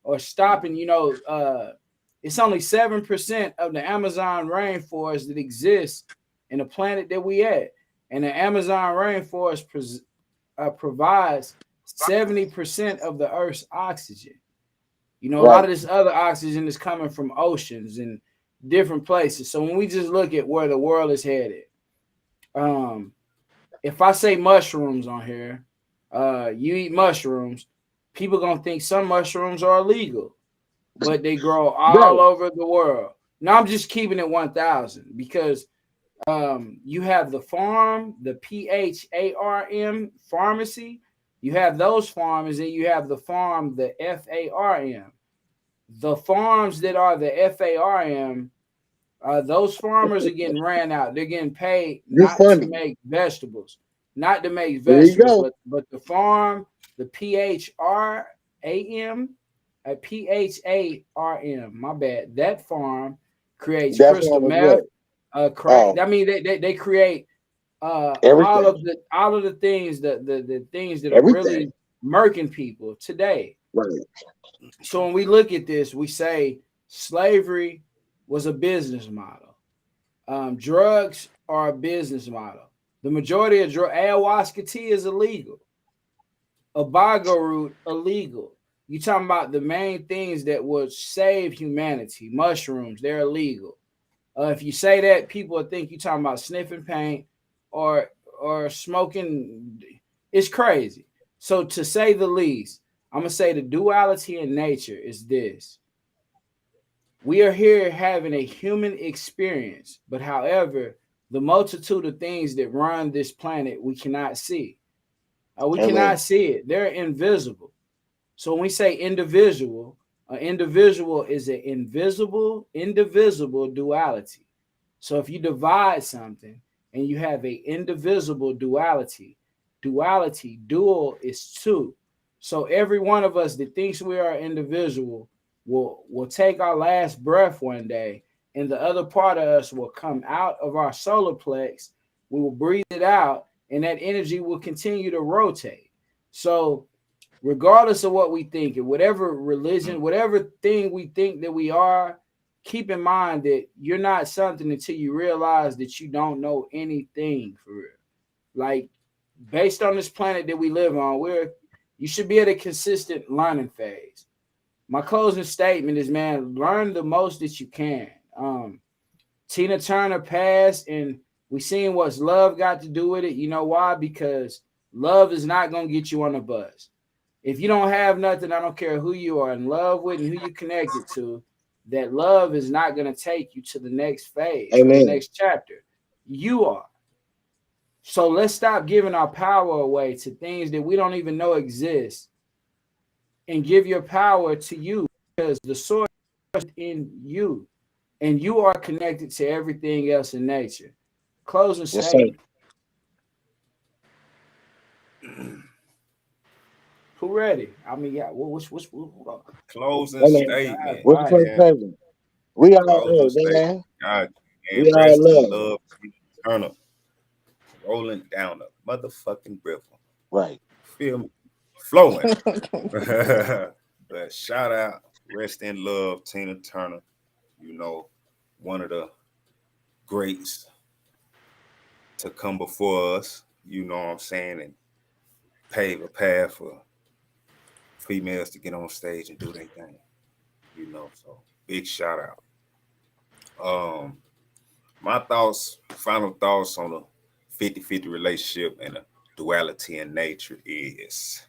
or stopping. It's only 7% of the Amazon rainforest that exists in the planet that we at, and the Amazon rainforest provides 70% of the Earth's oxygen. A lot Right. of this other oxygen is coming from oceans and different places. So when we just look at where the world is headed, if I say mushrooms on here, you eat mushrooms, people gonna think some mushrooms are illegal, but they grow all Right. over the world. Now I'm just keeping it 1,000 because you have the farm, the PHARM pharmacy. You have those farms, and you have the farm, the FARM. The farms that are the FARM, those farmers are getting ran out. They're getting paid You not to funny. make vegetables, not to make There you vegetables, go. but the farm, the PHRAM, PHARM. My bad. That farm creates That crystal one was meth, what? crack. Oh, I mean, they create all everything. of the things, the things that are Everything. really murking people today. Right. So when we look at this, we say slavery was a business model. Drugs are a business model. The majority of ayahuasca tea is illegal. Abago root illegal. You talking about the main things that would save humanity? Mushrooms, they're illegal. If you say that, people will think you're talking about sniffing paint or smoking. It's crazy. So to say the least, I'm gonna say the duality in nature is this: we are here having a human experience, but however, the multitude of things that run this planet we cannot see. We Amen. cannot see it; they're invisible. So when we say individual, an individual is an indivisible duality. So if you divide something and you have a indivisible duality, dual is two. So every one of us that thinks we are individual will take our last breath one day, and the other part of us will come out of our solar plex. We will breathe it out, and that energy will continue to rotate. So regardless of what we think and whatever religion, whatever thing we think that we are, keep in mind that you're not something until you realize that you don't know anything for real. Like, based on this planet that we live on, you should be at a consistent learning phase. My closing statement is, man, learn the most that you can. Tina Turner passed, and we seen what's love got to do with it. You know why? Because love is not gonna get you on a bus. If you don't have nothing, I don't care who you are in love with and who you connected to, that love is not going to take you to the next phase or the Amen. next chapter. You are. So let's stop giving our power away to things that we don't even know exist and give your power to you, because the source is in you and you are connected to everything else in nature. Closing Yes, sir. statement. Who ready? I mean, yeah. What's Closing Amen. all statement, What's the first right. man. statement? We all Closing statement. man. God, We and all rest in love. love, eternal, rolling down a motherfucking river. Right. Feel me? Flowing. But shout out, rest in love, Tina Turner. You know, one of the greats to come before us. You know what I'm saying, and pave a path for females to get on stage and do their thing. You know, so big shout out. My thoughts, final thoughts on a 50-50 relationship and a duality in nature is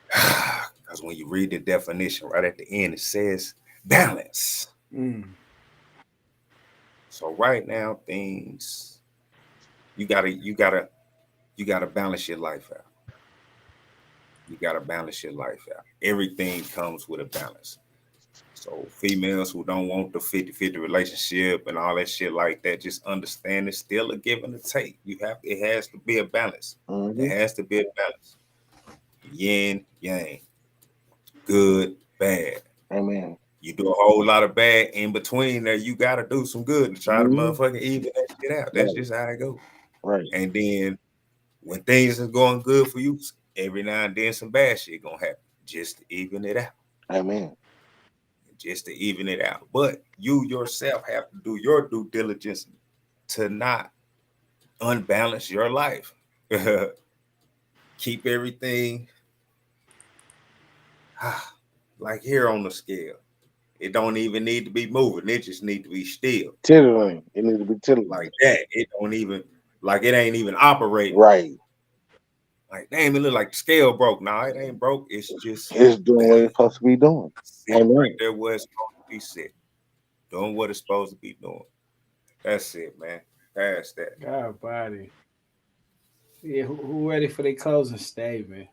because when you read the definition right at the end, it says balance. Mm. So right now, things you gotta balance your life out. You gotta balance your life out. Everything comes with a balance. So females who don't want the 50-50 relationship and all that shit like that, just understand it's still a give and a take. It has to be a balance. It Mm-hmm. has to be a balance. Yin, yang, good, bad. Amen. You do a whole lot of bad in between there. You got to do some good to try to Mm-hmm. motherfucking even that shit out. That's Right. just how it goes. Right. And then when things are going good for you, every now and then some bad shit gonna happen just to even it out. Amen. Just to even it out. But you yourself have to do your due diligence to not unbalance your life. Keep everything like here on the scale. It don't even need to be moving. It just need to be still. Titillating. It needs to be titillating. Like that. It don't even like it ain't even operating. Right. Like damn, it look like the scale broke. Nah, it ain't broke. It's just It's doing what it's supposed to be doing. sitting right Amen. there where it's supposed to be sitting. Doing what it's supposed to be doing. That's it, man. Past that. God body. Yeah, who ready for their closing statement?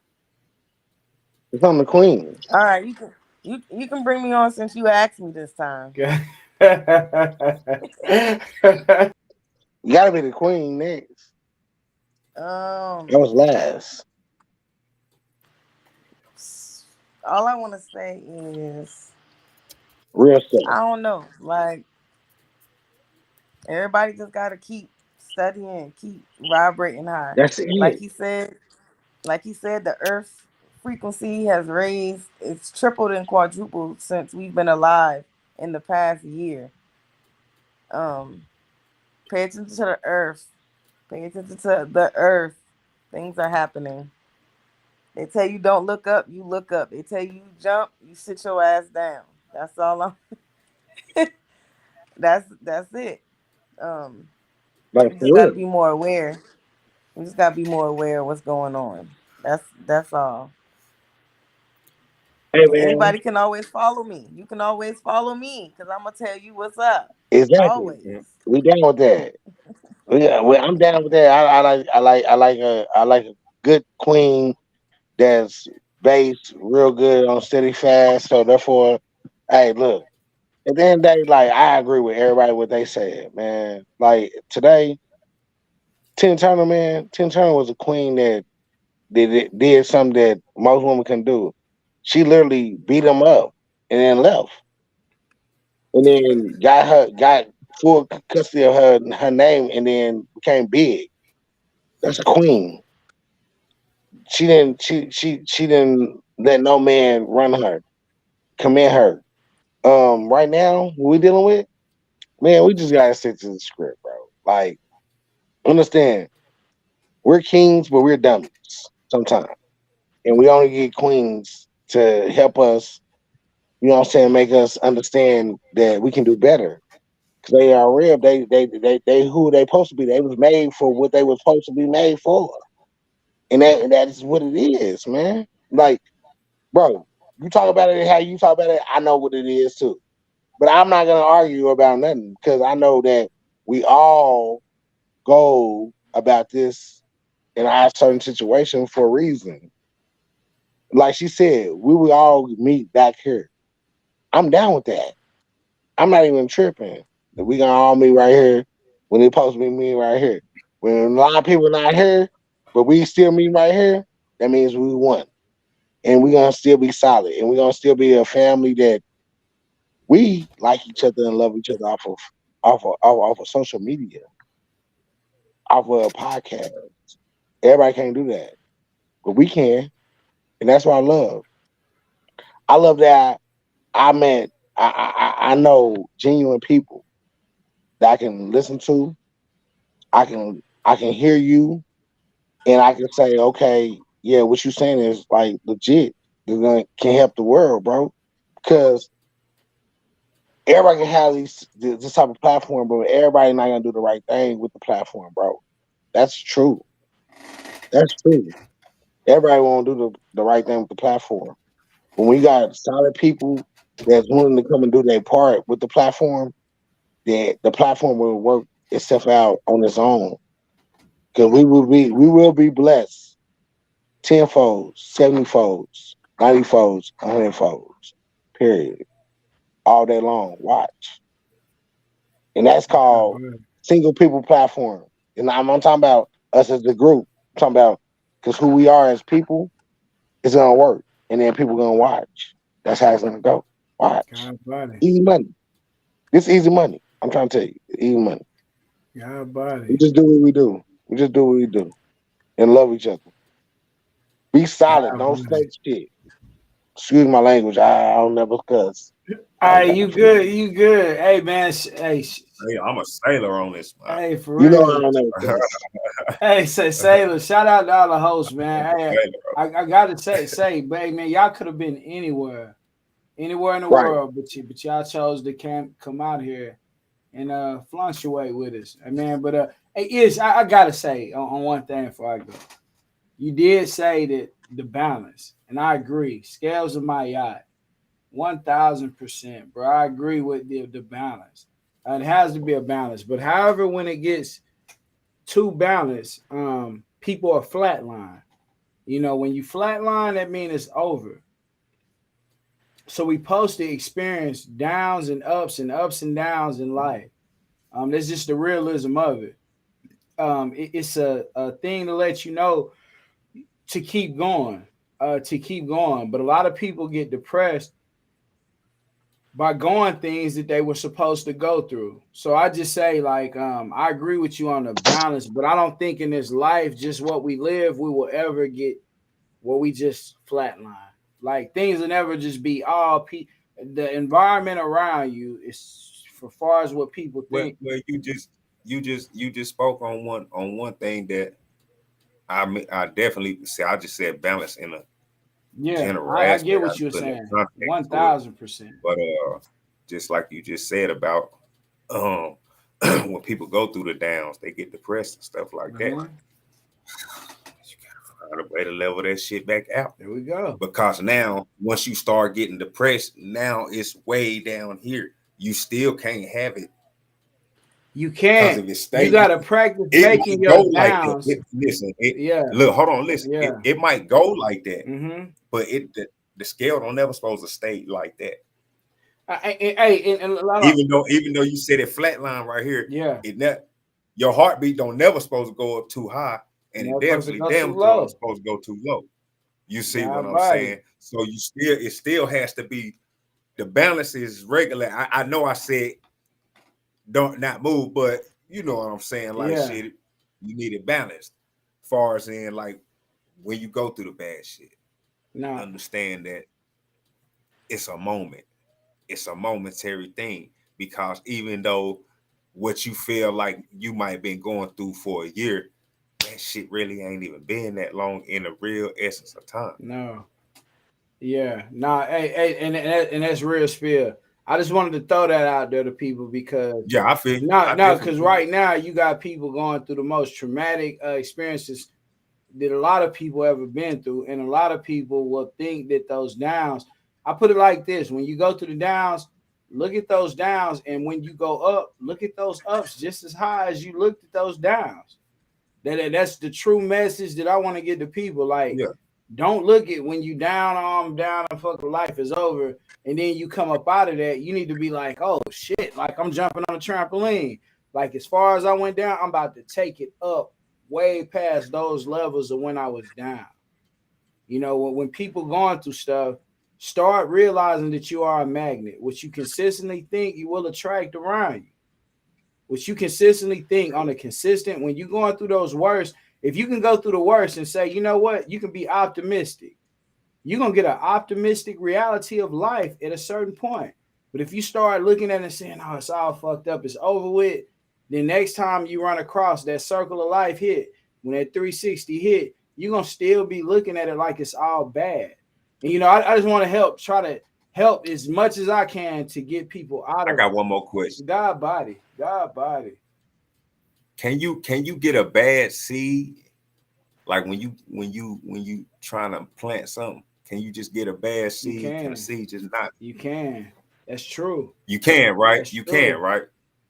It's on the queen. All right, you can bring me on since you asked me this time. You gotta be the queen next. That Um, was last. all I want to say is Real stuff. I don't know. Like everybody just got to keep studying, keep vibrating high. That's Like it. he said, the Earth's frequency has raised. It's tripled and quadrupled since we've been alive in the past year. Um, pay attention to the Earth. Pay attention to the Earth. Things are happening. They tell you don't look up, you look up. They tell you jump, you sit your ass down. That's all I'm. That's it. Um, Like we for just got to real. be more aware. We just got to be more aware of what's going on. That's all. Hey And man. anybody can always follow me. You can always follow me because I'm gonna tell you what's up. Exactly. Always. We down with that. I'm down with that. I like a good queen that's based real good on steady fast. So therefore, hey, look. At the end of the day, like I agree with everybody what they said, man. Like today, Tina Turner, man. Tina Turner was a queen that did something that most women can do. She literally beat him up and then left, and then got full custody of her name, and then became big. That's a queen. She didn't let no man run her, command her. Right now, what we dealing with, man, we just gotta stick to the script, bro. Like, understand, we're kings, but we're dummies sometimes, and we only get queens to help us. You know what I'm saying? Make us understand that we can do better. Cause they are real. They who they supposed to be. They was made for what they were supposed to be made for, and that's what it is, man. Like, bro, you talk about it how you talk about it. I know what it is too, but I'm not gonna argue about nothing because I know that we all go about this in our certain situation for a reason. Like she said, we will all meet back here. I'm down with that. I'm not even tripping. We gonna all meet right here when they supposed to be meeting right here. When a lot of people not here, but we still meet right here, that means we won. And we gonna still be solid. And we gonna still be a family that we like each other and love each other off of social media, off of a podcast. Everybody can't do that. But we can. And that's what I love. I love that I met I know genuine people that I can listen to. I can hear you, and I can say, okay, yeah, what you saying is like legit. Can help the world, bro. Because everybody can have this type of platform, but everybody not gonna do the right thing with the platform, bro. That's true. That's true. Everybody won't do the right thing with the platform. When we got solid people that's willing to come and do their part with the platform, then the platform will work itself out on its own. Because we will be blessed tenfolds, 70 folds, 90 folds, 100 folds. Period. All day long. Watch. And that's called single people platform. And I'm talking about us as the group. I'm talking about because who we are as people is gonna work. And then people gonna watch. That's how it's gonna go. Watch. God body. Easy money. This easy money. I'm trying to tell you. Easy money. God We body. just do what we do. We just do what we do. And love each other. Be solid. God Don't body. fake shit. Excuse my language. I don't never cuss. All I ain't right, got you no trouble. good. You good. Hey, man. Hey, I'm a sailor on this. Hey, for You know I real. don't never cuss. Hey, say Sailor, shout out to all the hosts, I'm man. a Hey, sailor. I gotta say, hey, man, y'all could have been anywhere in the Right. world, but y'all chose to come out here and fluctuate with us. Man, but hey, I gotta say on one thing before I go. You did say that the balance, and I agree. Scales of my yacht, 1,000%, bro. I agree with the balance. It has to be a balance, but however, when it gets too balanced, people are flatline. You know, when you flatline, that means it's over. So we supposed to experience downs and ups and downs in life. That's just the realism of it. It's a thing to let you know to keep going, to keep going. But a lot of people get depressed by going things that they were supposed to go through. So I just say, like, I agree with you on the balance, but I don't think in this life, just what we live, we will ever get where we just flatline. Like things will never just be all the environment around you is for far as what people Well, think. well, you just spoke on one thing that I definitely say. I just said balance in a Yeah, general I get aspect. I what you're didn't put no saying. context One to it, thousand percent. but just like you just said about um when people go through the downs, they get depressed and stuff like that. Uh-huh. You gotta find a way to level that shit back out. There we go. Because now, once you start getting depressed, now it's way down here. You still can't have it You because can't. if it You stay, gotta practice it making might go your like that. downs. Listen, Yeah, look, hold on, listen. yeah. It might go like that, Mm-hmm. but the scale don't never supposed to stay like that. Hey, and a lot of Even though you said it flatline right here, yeah, it ne- your heartbeat don't never supposed to go up too high, and it never supposed to definitely go too damn sure low. supposed to go too low. You see what God I'm body. saying? So it still has to be the balance is regular. I know I said don't not move, but you know what I'm saying. Like Yeah. shit, you need it balanced. Far as in like when you go through the bad shit, Now, understand that it's a moment. It's a momentary thing because even though what you feel like you might have been going through for a year, that shit really ain't even been that long in the real essence of time. no. Yeah. Nah, and that's real spill. I just wanted to throw that out there to people because Yeah, I feel you. no, I no, definitely because feel you. right now you got people going through the most traumatic experiences that a lot of people ever been through, and a lot of people will think that those downs. I put it like this: when you go through the downs, look at those downs, and when you go up, look at those ups just as high as you looked at those downs. That's the true message that I want to get to people. Like, Yeah. don't look at when you down, arm down, and fucking life is over, and then you come up out of that. You need to be like, oh shit, like I'm jumping on a trampoline. Like as far as I went down, I'm about to take it up way past those levels of when I was down. You know, when people going through stuff, start realizing that you are a magnet. What you consistently think, you will attract around you. What you consistently think on a consistent, when you're going through those worst, if you can go through the worst and say, you know what, you can be optimistic. You're gonna get an optimistic reality of life at a certain point. But if you start looking at it and saying, oh, it's all fucked up, it's over with, then next time you run across that circle of life hit, when that 360 hit, you're gonna still be looking at it like it's all bad. And you know, I just want to try to help as much as I can to get people out I of got one more question. God body. Can you get a bad seed? Like when you trying to plant something, can you just get a bad You seed? Can a can, seed just not? you can. That's true. You can, right? That's You can, true. right?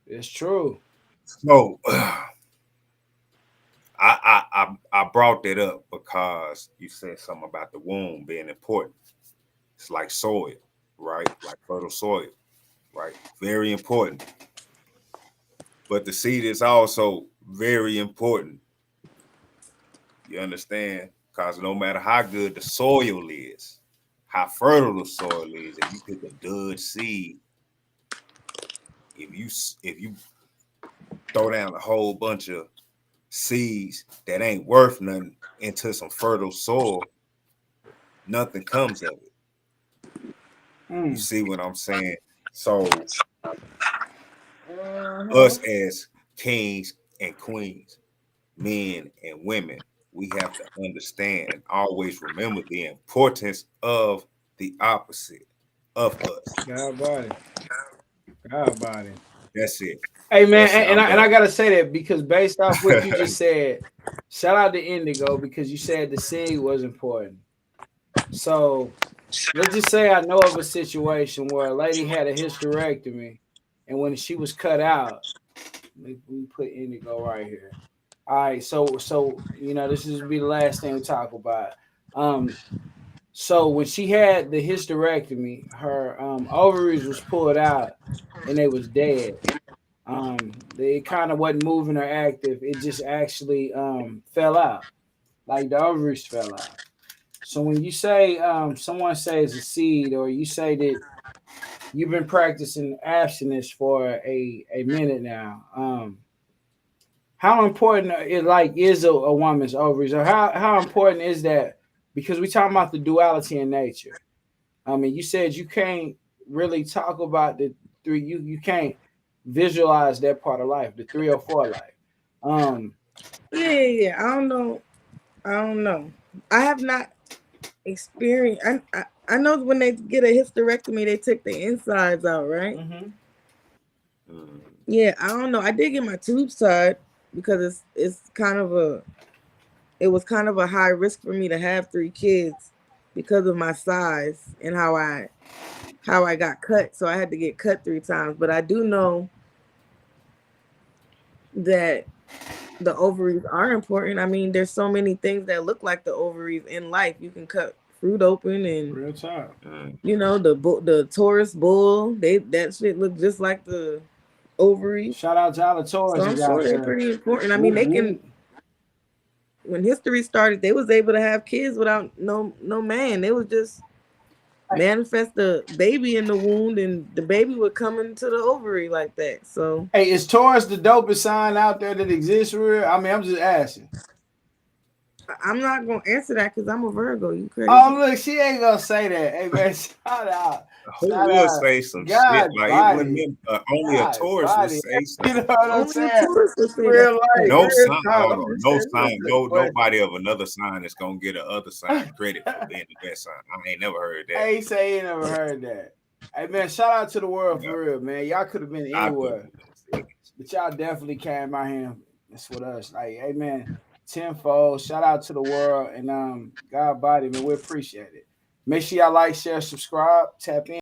It's true. So I brought that up because you said something about the womb being important. It's like soil, right? Like fertile soil, right? Very important. But the seed is also very important. You understand? Because no matter how good the soil is, how fertile the soil is. If you pick a dud seed, if you throw down a whole bunch of seeds that ain't worth nothing into some fertile soil, nothing comes of it. You see what I'm saying? So us as kings and queens, men and women, we have to understand and always remember the importance of the opposite of us. God body. God body. That's it. Hey man, That's it. and I'm I done. gotta say that because based off what you just said, shout out to Indigo because you said the seed was important. So let's just say I know of a situation where a lady had a hysterectomy, and when she was cut out, we put Indigo right here. All right, so you know this is be the last thing we talk about. So when she had the hysterectomy, her ovaries was pulled out, and they was dead. They kind of wasn't moving or active. It just actually fell out, like the ovaries fell out. So when you say someone says a seed, or you say that you've been practicing abstinence for a minute now, how important is a woman's ovaries, or how important is that? Because we talking about the duality in nature. I mean, you said you can't really talk about the three. You can't visualize that part of life, the 304 life. Yeah. I don't know. I have not experienced. I know when they get a hysterectomy, they take the insides out, right? Yeah, I don't know. I did get my tubes tied because it was kind of a high risk for me to have 3 kids because of my size and how I got cut. So I had to get cut 3 times. But I do know that the ovaries are important. I mean, there's so many things that look like the ovaries in life. You can cut fruit open, and Real time. you know the Taurus bull. That shit look just like the ovaries. Shout out to all the So I'm Tauruses sure out they're there. pretty important. I mean, Whoop, they can. whoop. When history started, they was able to have kids without no man. They was just manifest the baby in the womb, and the baby would come into the ovary like that. So Hey, is Taurus the dopest sign out there that exists for real? I mean, I'm just asking. I'm not gonna answer that because I'm a Virgo. You crazy? Oh, look, she ain't gonna say that. Hey, man, shout out. Who Shout would out. say some shit God like it? body. Wouldn't only a God Taurus would body. say You know something. what I'm Only a saying? Taurus would say that. Real life. No Real sign. talk. Hold I'm on. just No saying, sign. that's a No, question. nobody of another sign is gonna get the other sign credit for being the best sign. I ain't never heard I that. ain't say he never heard that. Hey, man, shout out to the world Yeah, for real, man. Y'all could have been I couldn't anywhere, believe it. but y'all definitely came out here. That's with us. Like, hey, man, tenfold. Shout out to the world and God body, man. We appreciate it. Make sure y'all like, share, subscribe, tap in.